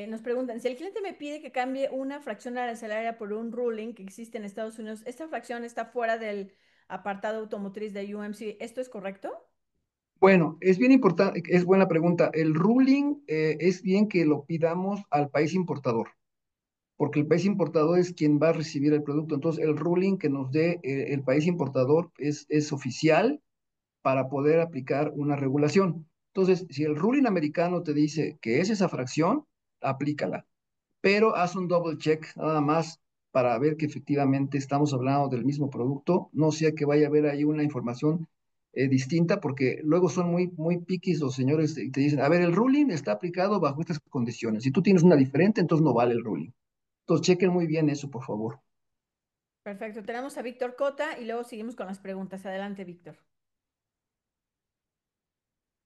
[SPEAKER 2] Nos preguntan, si el cliente me pide que cambie una fracción arancelaria por un ruling que existe en Estados Unidos, ¿esta fracción está fuera del apartado automotriz de UMC? ¿Esto es correcto?
[SPEAKER 4] Bueno, es bien importante, es buena pregunta. El ruling es bien que lo pidamos al país importador, porque el país importador es quien va a recibir el producto. Entonces, el ruling que nos dé el país importador es oficial para poder aplicar una regulación. Entonces, si el ruling americano te dice que es esa fracción, aplícala, pero haz un double check nada más para ver que efectivamente estamos hablando del mismo producto, no sea que vaya a haber ahí una información distinta, porque luego son muy piquis los señores y te dicen, a ver, el ruling está aplicado bajo estas condiciones. Si tú tienes una diferente, entonces no vale el ruling. Entonces, chequen muy bien eso, por favor.
[SPEAKER 2] Perfecto, tenemos a Víctor Cota y luego seguimos con las preguntas. Adelante, Víctor.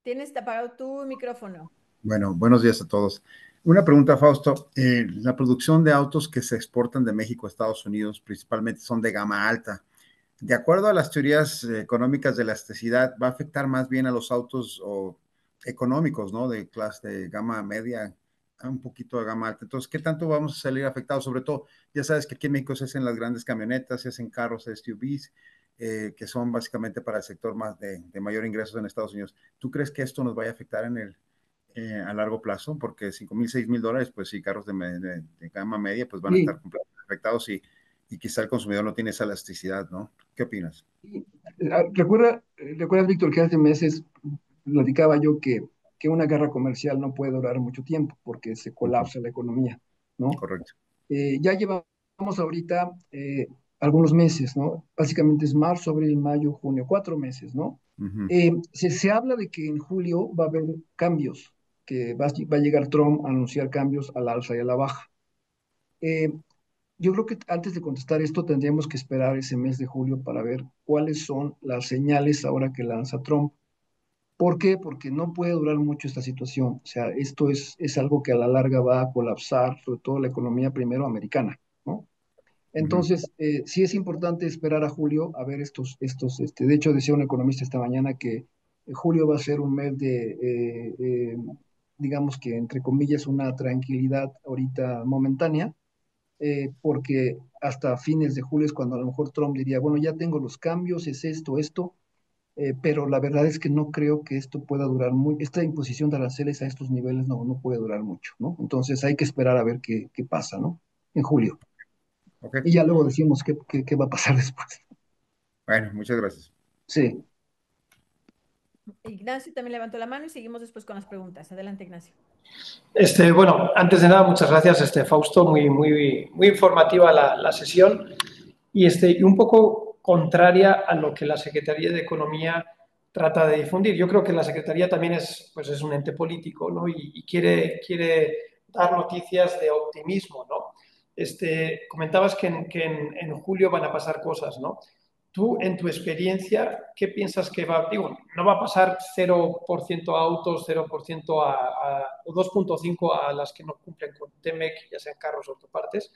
[SPEAKER 2] Tienes apagado tu micrófono.
[SPEAKER 6] Bueno, buenos días a todos. Una pregunta, Fausto. La producción de autos que se exportan de México a Estados Unidos principalmente son de gama alta. De acuerdo a las teorías económicas de elasticidad, va a afectar más bien a los autos económicos, ¿no? De clase de gama media a un poquito de gama alta. Entonces, ¿qué tanto vamos a salir afectados? Sobre todo, ya sabes que aquí en México se hacen las grandes camionetas, se hacen carros SUVs, que son básicamente para el sector más de mayor ingresos en Estados Unidos. ¿Tú crees que esto nos vaya a afectar a largo plazo? Porque $5,000, $6,000, pues sí, carros de gama media, pues van a
[SPEAKER 4] Sí,
[SPEAKER 6] estar completamente afectados y quizá el consumidor no tiene esa elasticidad, ¿no? ¿Qué opinas?
[SPEAKER 4] sí. ¿Recuerdas, Víctor, que hace meses platicaba yo que una guerra comercial no puede durar mucho tiempo porque se
[SPEAKER 6] Ujú,
[SPEAKER 4] colapsa la economía, ¿no?
[SPEAKER 6] correcto.
[SPEAKER 4] Ya llevamos ahorita algunos meses, ¿no? Básicamente es marzo, abril, mayo, junio, 4 meses, ¿no?
[SPEAKER 6] Ujú,
[SPEAKER 4] Se habla de que en julio va a haber cambios, que va a llegar Trump a anunciar cambios al alza y a la baja. Eh, yo creo que antes de contestar esto tendríamos que esperar ese mes de julio para ver cuáles son las señales ahora que lanza Trump. ¿Por qué? Porque no puede durar mucho esta situación. O sea, esto es algo que a la larga va a colapsar, sobre todo la economía primero americana, ¿no?
[SPEAKER 6] ujú,
[SPEAKER 4] Entonces, sí es importante esperar a julio a ver de hecho decía un economista esta mañana que julio va a ser un mes digamos que entre comillas, una tranquilidad ahorita momentánea, porque hasta fines de julio es cuando a lo mejor Trump diría, bueno, ya tengo los cambios, es esto, pero la verdad es que no creo que esto pueda durar esta imposición de aranceles a estos niveles no puede durar mucho, ¿no? Entonces hay que esperar a ver qué pasa, ¿no? En julio.
[SPEAKER 6] ok.
[SPEAKER 4] Y ya luego decimos qué va a pasar después.
[SPEAKER 6] Bueno, muchas gracias.
[SPEAKER 4] Sí.
[SPEAKER 2] Ignacio también levantó la mano y seguimos después con las preguntas. Adelante, Ignacio.
[SPEAKER 3] Bueno, antes de nada, muchas gracias, Fausto, muy informativa la sesión y un poco contraria a lo que la Secretaría de Economía trata de difundir. Yo creo que la Secretaría también es un ente político, ¿no? Y quiere dar noticias de optimismo, ¿no? Comentabas que en julio van a pasar cosas, ¿no? Tú, en tu experiencia, ¿qué piensas que digo, no va a pasar 0% a autos, 0% o 2,5 a las que no cumplen con TEMEC, ya sean carros o autopartes,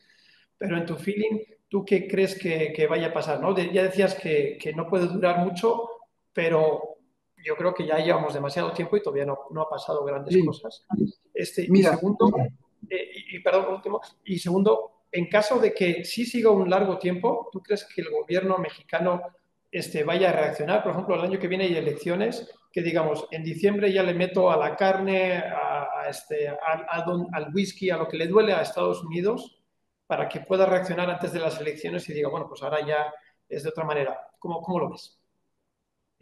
[SPEAKER 3] pero en tu feeling, ¿tú qué crees que vaya a pasar? ¿No? Ya decías que no puede durar mucho, pero yo creo que ya llevamos demasiado tiempo y todavía no ha pasado grandes
[SPEAKER 4] Sí,
[SPEAKER 3] cosas. Y
[SPEAKER 4] mira,
[SPEAKER 3] segundo, perdón, por último, y segundo, en caso de que sí siga un largo tiempo, ¿tú crees que el gobierno mexicano vaya a reaccionar. Por ejemplo, el año que viene hay elecciones, que digamos, en diciembre ya le meto a la carne, al whisky, a lo que le duele a Estados Unidos, para que pueda reaccionar antes de las elecciones y diga, bueno, pues ahora ya es de otra manera. ¿Cómo lo ves?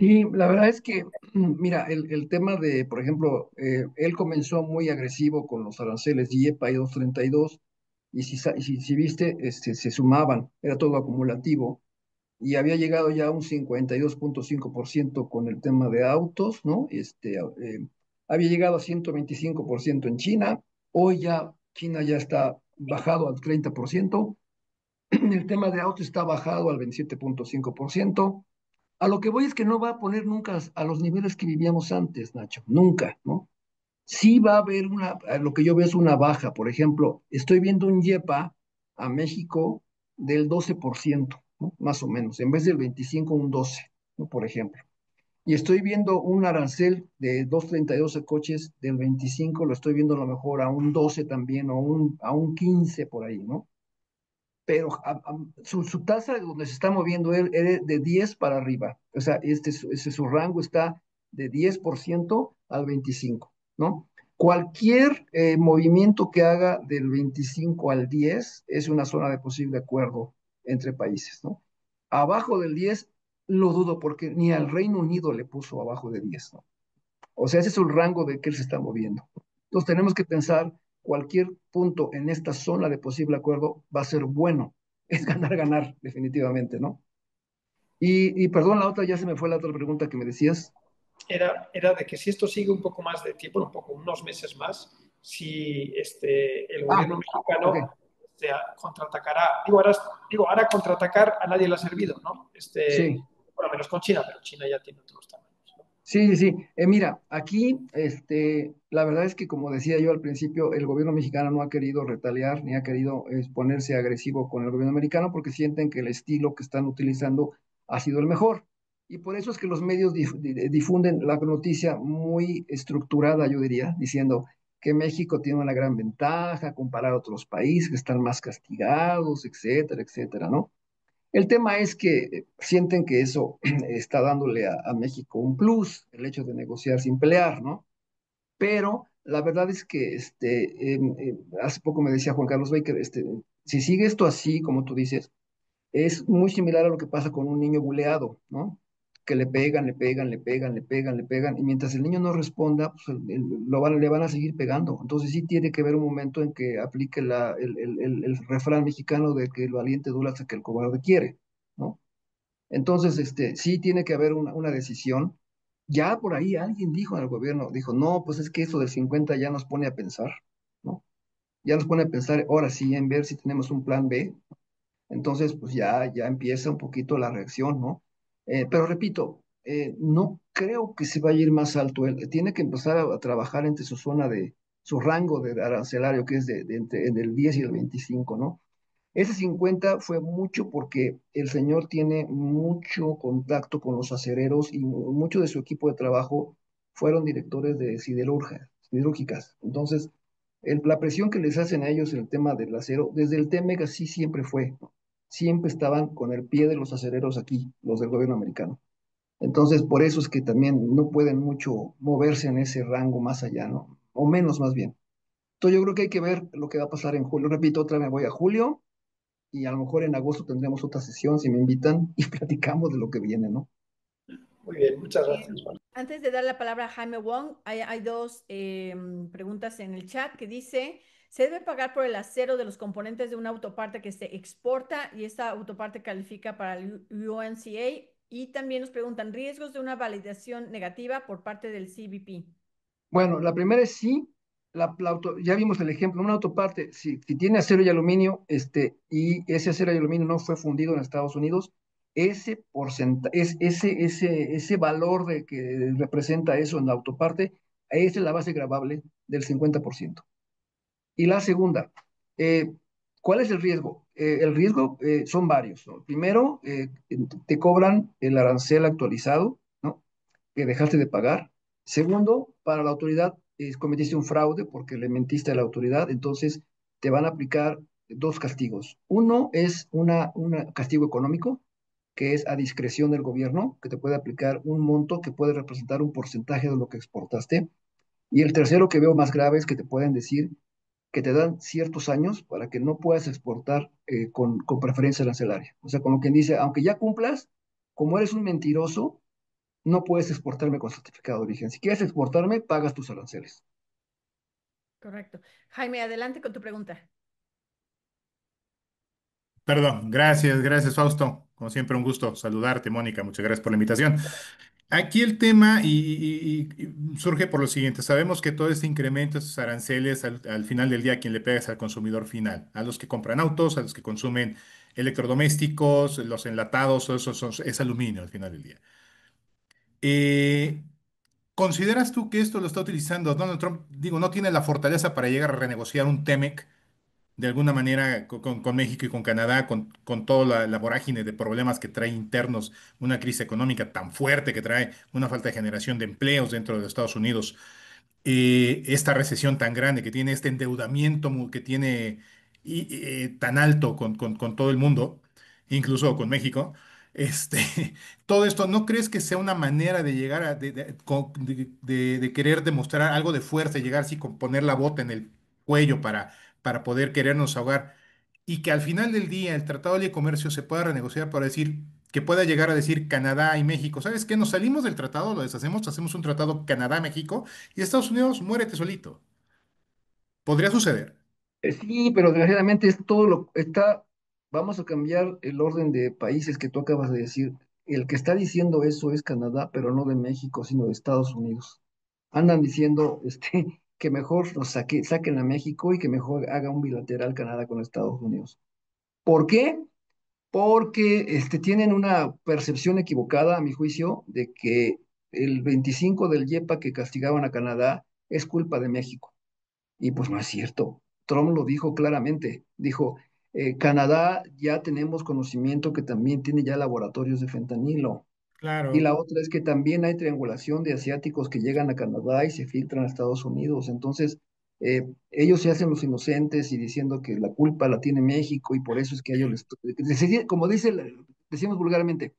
[SPEAKER 4] Y la verdad es que, mira, el tema de, por ejemplo, él comenzó muy agresivo con los aranceles IEPA y 232, y si viste, se sumaban, era todo acumulativo, y había llegado ya a un 52.5% con el tema de autos, ¿no? Había llegado a 125% en China, hoy ya China ya está bajado al 30%, el tema de autos está bajado al 27.5%. A lo que voy es que no va a poner nunca a los niveles que vivíamos antes, Nacho, nunca, ¿no? Sí va a haber lo que yo veo es una baja. Por ejemplo, estoy viendo un YEPA a México del 12%, ¿no? Más o menos, en vez del 25, un 12, ¿no? Por ejemplo. Y estoy viendo un arancel de 232 de coches del 25, lo estoy viendo a lo mejor a un 12 también, o a un 15 por ahí, ¿no? Pero su tasa de donde se está moviendo él es de 10 para arriba. O sea, su rango está de 10% al 25%, ¿no? Cualquier movimiento que haga del 25 al 10 es una zona de posible acuerdo entre países, ¿no? Abajo del 10 lo dudo porque ni al Reino Unido le puso abajo de 10, ¿no? O sea, ese es el rango de que él se está moviendo. Entonces tenemos que pensar, cualquier punto en esta zona de posible acuerdo va a ser bueno. Es ganar, ganar, definitivamente, ¿no? Y perdón, la otra, ya se me fue la otra pregunta que me decías.
[SPEAKER 3] Era de que si esto sigue un poco más de tiempo, un poco, unos meses más, si el gobierno mexicano
[SPEAKER 4] Ok.
[SPEAKER 3] contraatacará. Ahora contraatacar a nadie le ha servido, ¿no?
[SPEAKER 4] Sí.
[SPEAKER 3] Bueno, menos con China, pero China ya tiene otros tamaños, ¿no?
[SPEAKER 4] Sí, sí, sí. Mira, aquí, la verdad es que como decía yo al principio, el gobierno mexicano no ha querido retaliar ni ha querido ponerse agresivo con el gobierno americano porque sienten que el estilo que están utilizando ha sido el mejor. Y por eso es que los medios difunden la noticia muy estructurada, yo diría, diciendo que México tiene una gran ventaja comparado a otros países que están más castigados, etcétera, etcétera, ¿no? El tema es que sienten que eso está dándole a México un plus, el hecho de negociar sin pelear, ¿no? Pero la verdad es que hace poco me decía Juan Carlos Baker, si sigue esto así, como tú dices, es muy similar a lo que pasa con un niño buleado, ¿no? Que le pegan, le pegan, le pegan, le pegan, le pegan, y mientras el niño no responda, pues le van a seguir pegando. Entonces sí tiene que haber un momento en que aplique el refrán mexicano de que el valiente dura hasta que el cobarde quiere, ¿no? Entonces, sí tiene que haber una decisión. Ya por ahí alguien dijo en el gobierno, dijo, no, pues es que eso del 50 ya nos pone a pensar, ¿no? Ya nos pone a pensar, ahora sí, en ver si tenemos un plan B. Entonces, pues ya empieza un poquito la reacción, ¿no? Pero repito, no creo que se vaya a ir más alto. Él tiene que empezar a trabajar entre su zona su rango de arancelario, que es entre el 10 y el 25, ¿no? Ese 50 fue mucho porque el señor tiene mucho contacto con los acereros y mucho de su equipo de trabajo fueron directores de siderúrgicas. Entonces, la presión que les hacen a ellos en el tema del acero, desde el TEMEC así siempre fue, ¿no? Siempre estaban con el pie de los acereros aquí, los del gobierno americano. Entonces, por eso es que también no pueden mucho moverse en ese rango más allá, ¿no? O menos más bien. Entonces, yo creo que hay que ver lo que va a pasar en julio. Repito, otra vez me voy a julio y a lo mejor en agosto tendremos otra sesión si me invitan y platicamos de lo que viene, ¿no?
[SPEAKER 3] Muy bien, muchas gracias, Juan.
[SPEAKER 2] Antes de dar la palabra a Jaime Wong, hay dos preguntas en el chat que dice, ¿se debe pagar por el acero de los componentes de una autoparte que se exporta y esta autoparte califica para el UNCA? Y también nos preguntan, ¿riesgos de una validación negativa por parte del CBP?
[SPEAKER 4] Bueno, la primera es sí, ya vimos el ejemplo, una autoparte, si tiene acero y aluminio, y ese acero y aluminio no fue fundido en Estados Unidos, ese porcentaje, ese valor de que representa eso en la autoparte, esa es la base gravable del 50%. Y la segunda, eh, ¿cuál es el riesgo? El riesgo son varios, ¿no? Primero, te cobran el arancel actualizado, ¿no? Que dejaste de pagar. Segundo, para la autoridad cometiste un fraude porque le mentiste a la autoridad, entonces te van a aplicar dos castigos. Uno es un castigo económico, que es a discreción del gobierno, que te puede aplicar un monto que puede representar un porcentaje de lo que exportaste. Y el tercero que veo más grave es que te pueden decir que te dan ciertos años para que no puedas exportar con preferencia arancelaria. O sea, como quien dice, aunque ya cumplas, como eres un mentiroso, no puedes exportarme con certificado de origen. Si quieres exportarme, pagas tus aranceles.
[SPEAKER 2] Correcto. Jaime, adelante con tu pregunta.
[SPEAKER 5] Perdón, gracias, Fausto. Como siempre, un gusto saludarte, Mónica. Muchas gracias por la invitación. Aquí el tema y surge por lo siguiente. Sabemos que todo este incremento, estos aranceles, al final del día, ¿a quién le pega? Es al consumidor final, a los que compran autos, a los que consumen electrodomésticos, los enlatados, todo eso es aluminio al final del día. Eh, ¿Consideras tú que esto lo está utilizando Donald Trump? Digo, no tiene la fortaleza para llegar a renegociar un TEMEC de alguna manera con México y con Canadá, con toda la vorágine de problemas que trae internos, una crisis económica tan fuerte que trae, una falta de generación de empleos dentro de Estados Unidos, esta recesión tan grande que tiene, este endeudamiento que tiene tan alto con todo el mundo, incluso con México. Este, todo esto, ¿no crees que sea una manera de llegar a de querer demostrar algo de fuerza, llegar así con poner la bota en el cuello para poder querernos ahogar y que al final del día el Tratado de Libre Comercio se pueda renegociar para decir que pueda llegar a decir Canadá y México, ¿sabes qué? Nos salimos del tratado, lo deshacemos, hacemos un tratado Canadá-México y Estados Unidos, muérete solito. Podría suceder.
[SPEAKER 4] Sí, pero desgraciadamente es todo lo está, vamos a cambiar el orden de países que tú acabas de decir. El que está diciendo eso es Canadá, pero no de México, sino de Estados Unidos. Andan diciendo que mejor saquen a México y que mejor haga un bilateral Canadá con Estados Unidos. ¿Por qué? Porque tienen una percepción equivocada, a mi juicio, de que el 25 del YEPA que castigaban a Canadá es culpa de México. Y pues no es cierto. Trump lo dijo claramente. Dijo, Canadá ya tenemos conocimiento que también tiene ya laboratorios de fentanilo. Y
[SPEAKER 5] Claro,
[SPEAKER 4] la otra es que también hay triangulación de asiáticos que llegan a Canadá y se filtran a Estados Unidos. Entonces, ellos se hacen los inocentes y diciendo que la culpa la tiene México y por eso es que a ellos como decimos vulgarmente,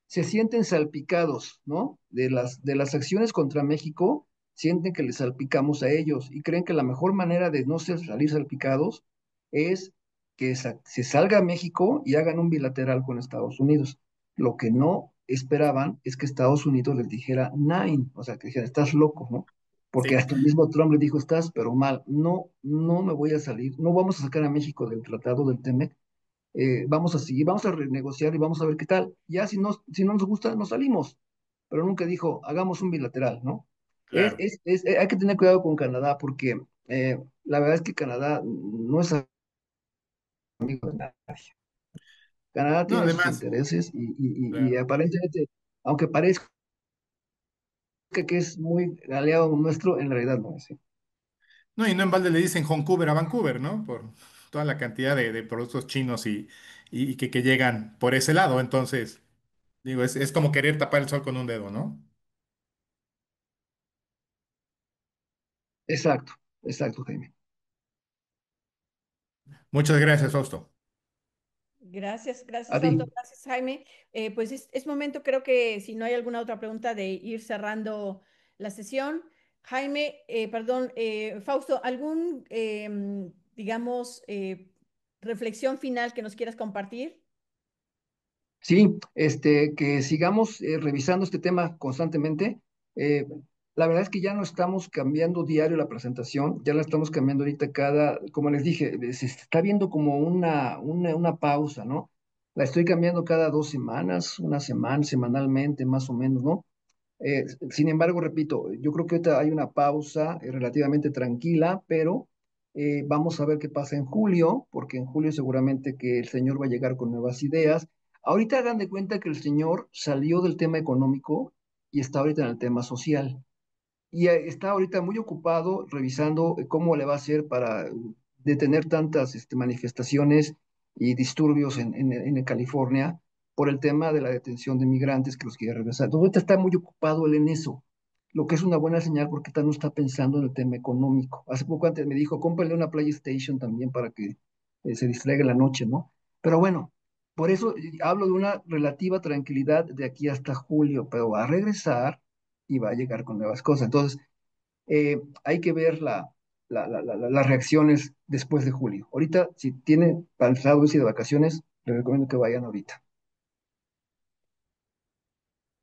[SPEAKER 4] se sienten salpicados, ¿no? De las acciones contra México, sienten que les salpicamos a ellos y creen que la mejor manera de no salir salpicados es que se salga a México y hagan un bilateral con Estados Unidos. Lo que no esperaban es que Estados Unidos les dijera nine, o sea, que dijera, estás loco, ¿no? Porque
[SPEAKER 5] sí,
[SPEAKER 4] hasta el mismo Trump le dijo, estás pero mal, no, no me voy a salir, no vamos a sacar a México del tratado del TEMEC, vamos a seguir, vamos a renegociar y vamos a ver qué tal. Ya si no nos gusta, nos salimos. Pero nunca dijo, hagamos un bilateral, ¿no?
[SPEAKER 5] claro.
[SPEAKER 4] Hay que tener cuidado con Canadá porque la verdad es que Canadá no es amigo de nadie. Canadá
[SPEAKER 5] No,
[SPEAKER 4] tiene sus
[SPEAKER 5] además,
[SPEAKER 4] intereses y
[SPEAKER 5] claro.
[SPEAKER 4] aparentemente, aunque parezca que es muy aliado nuestro, en realidad no es. ¿Sí?
[SPEAKER 5] No, y no en balde le dicen Vancouver a Vancouver, ¿no? Por toda la cantidad de productos chinos y que llegan por ese lado. Entonces, digo, es como querer tapar el sol con un dedo, ¿no?
[SPEAKER 4] Exacto, exacto, Jaime.
[SPEAKER 5] Muchas gracias, Fausto.
[SPEAKER 2] Gracias,
[SPEAKER 4] A
[SPEAKER 2] gracias,
[SPEAKER 4] ti.
[SPEAKER 2] Fausto. Gracias, Jaime. Pues es momento, creo que si no hay alguna otra pregunta, de ir cerrando la sesión. Jaime, perdón, Fausto, ¿algún, digamos, reflexión final que nos quieras compartir?
[SPEAKER 4] Sí, que sigamos revisando este tema constantemente. Eh, la verdad es que ya no estamos cambiando diario la presentación, ya la estamos cambiando ahorita como les dije, se está viendo como una pausa, ¿no? La estoy cambiando cada 2 semanas, una semana, semanalmente, más o menos, ¿no? Sin embargo, repito, yo creo que ahorita hay una pausa relativamente tranquila, pero vamos a ver qué pasa en julio, porque en julio seguramente que el señor va a llegar con nuevas ideas. Ahorita hagan de cuenta que el señor salió del tema económico y está ahorita en el tema social y está ahorita muy ocupado revisando cómo le va a hacer para detener tantas manifestaciones y disturbios en California por el tema de la detención de migrantes que los quiere regresar. Entonces, ahorita está muy ocupado él en eso, lo que es una buena señal porque no está pensando en el tema económico. Hace poco antes me dijo, cómprale una PlayStation también para que se distraiga en la noche, ¿no? Pero bueno, Por eso hablo de una relativa tranquilidad de aquí hasta julio, pero va a regresar y va a llegar con nuevas cosas. Entonces, hay que ver las reacciones después de julio. Ahorita, si tiene pensado irse de vacaciones, les recomiendo que vayan ahorita.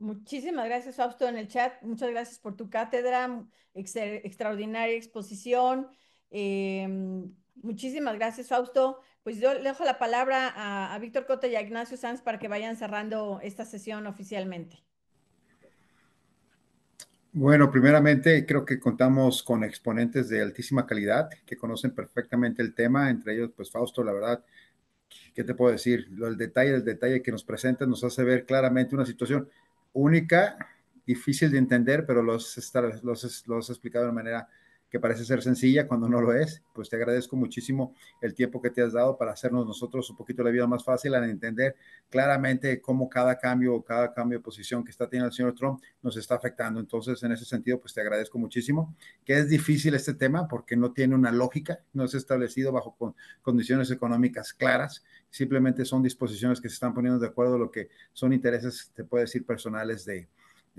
[SPEAKER 2] Muchísimas gracias, Fausto, en el chat. Muchas gracias por tu cátedra, extraordinaria exposición. Muchísimas gracias, Fausto. Pues yo le dejo la palabra a Víctor Cota y a Ignacio Sanz para que vayan cerrando esta sesión oficialmente.
[SPEAKER 6] Bueno, primeramente creo que contamos con exponentes de altísima calidad que conocen perfectamente el tema, entre ellos, pues Fausto, la verdad, ¿qué te puedo decir? El detalle que nos presenta nos hace ver claramente una situación única, difícil de entender, pero los has explicado de una manera que parece ser sencilla cuando no lo es. Pues te agradezco muchísimo el tiempo que te has dado para hacernos nosotros un poquito la vida más fácil al entender claramente cómo cada cambio de posición que está teniendo el señor Trump nos está afectando. Entonces, en ese sentido, pues te agradezco muchísimo, que es difícil este tema porque no tiene una lógica, no es establecido bajo condiciones económicas claras, simplemente son disposiciones que se están poniendo de acuerdo a lo que son intereses, te puedo decir, personales del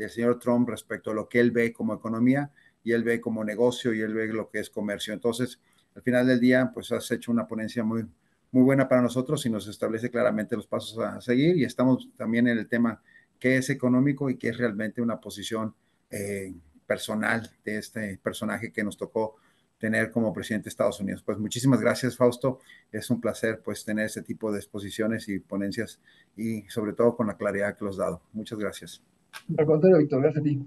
[SPEAKER 6] señor Trump respecto a lo que él ve como economía y él ve como negocio y él ve lo que es comercio. Entonces, al final del día, pues has hecho una ponencia muy, muy buena para nosotros y nos establece claramente los pasos a seguir y estamos también en el tema qué es económico y qué es realmente una posición personal de este personaje que nos tocó tener como presidente de Estados Unidos. Pues muchísimas gracias, Fausto. Es un placer pues tener ese tipo de exposiciones y ponencias y sobre todo con la claridad que los has dado. Muchas gracias.
[SPEAKER 4] Al contrario, Víctor, gracias a ti.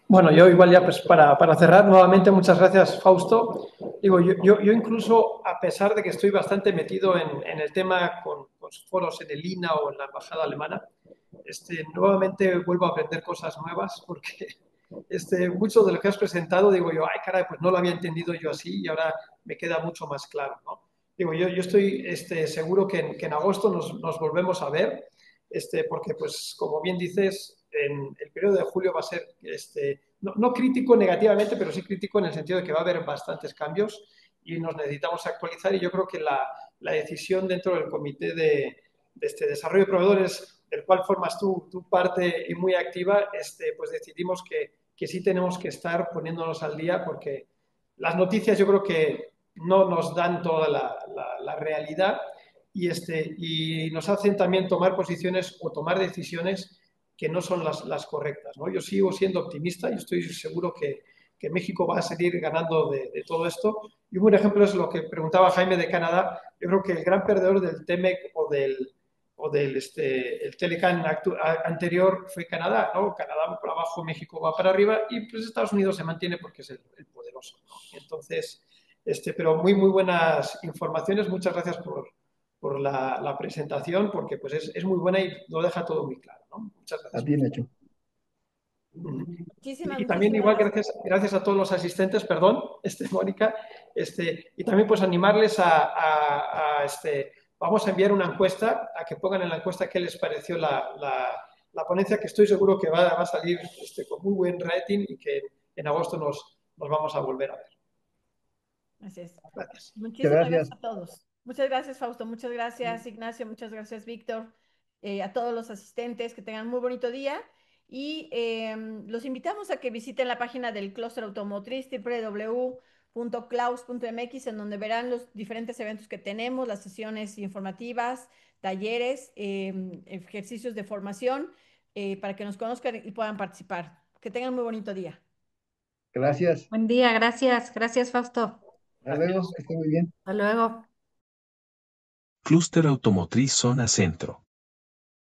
[SPEAKER 3] Bueno, yo igual ya pues para cerrar nuevamente, muchas gracias, Fausto. Digo, yo incluso, a pesar de que estoy bastante metido en el tema con foros en el INA o en la embajada alemana, nuevamente vuelvo a aprender cosas nuevas porque mucho de lo que has presentado, digo yo, ay caray, pues no lo había entendido yo así y ahora me queda mucho más claro, ¿no? Digo, yo estoy seguro que en agosto nos volvemos a ver, porque pues como bien dices, en el periodo de julio va a ser no crítico negativamente, pero sí crítico en el sentido de que va a haber bastantes cambios y nos necesitamos actualizar y yo creo que la decisión dentro del comité de desarrollo de proveedores, del cual formas tu parte y muy activa, pues decidimos que sí tenemos que estar poniéndonos al día porque las noticias yo creo que no nos dan toda la realidad y nos hacen también tomar posiciones o tomar decisiones que no son las correctas, ¿no? Yo sigo siendo optimista y estoy seguro que México va a seguir ganando de todo esto. Y un buen ejemplo es lo que preguntaba Jaime de Canadá. Yo creo que el gran perdedor del TEMEC o del el Telecan anterior fue Canadá, ¿no? Canadá va para abajo, México va para arriba y pues Estados Unidos se mantiene porque es el poderoso, ¿no? Entonces, pero muy, muy buenas informaciones. Muchas gracias por la presentación, porque pues es muy buena y lo deja todo muy claro, ¿no? Muchas
[SPEAKER 4] A
[SPEAKER 3] gracias.
[SPEAKER 4] ti, Nacho.
[SPEAKER 2] Muchísimas,
[SPEAKER 3] Y también igual gracias a todos los asistentes, perdón, Mónica, y también pues animarles vamos a enviar una encuesta, a que pongan en la encuesta qué les pareció la ponencia, que estoy seguro que va a salir con muy buen rating y que en agosto nos vamos a volver a ver.
[SPEAKER 2] Así es.
[SPEAKER 3] Gracias.
[SPEAKER 2] Muchísimas gracias a todos. Muchas gracias, Fausto. Muchas gracias, Ignacio. Muchas gracias, Víctor. A todos los asistentes, que tengan muy bonito día. Y los invitamos a que visiten la página del Clúster Automotriz, www.claus.mx, en donde verán los diferentes eventos que tenemos, las sesiones informativas, talleres, ejercicios de formación, para que nos conozcan y puedan participar. Que tengan muy bonito día.
[SPEAKER 4] Gracias.
[SPEAKER 7] Buen día, gracias. Gracias, Fausto.
[SPEAKER 4] Hasta luego, que esté muy bien.
[SPEAKER 7] Hasta luego.
[SPEAKER 1] Clúster Automotriz Zona Centro.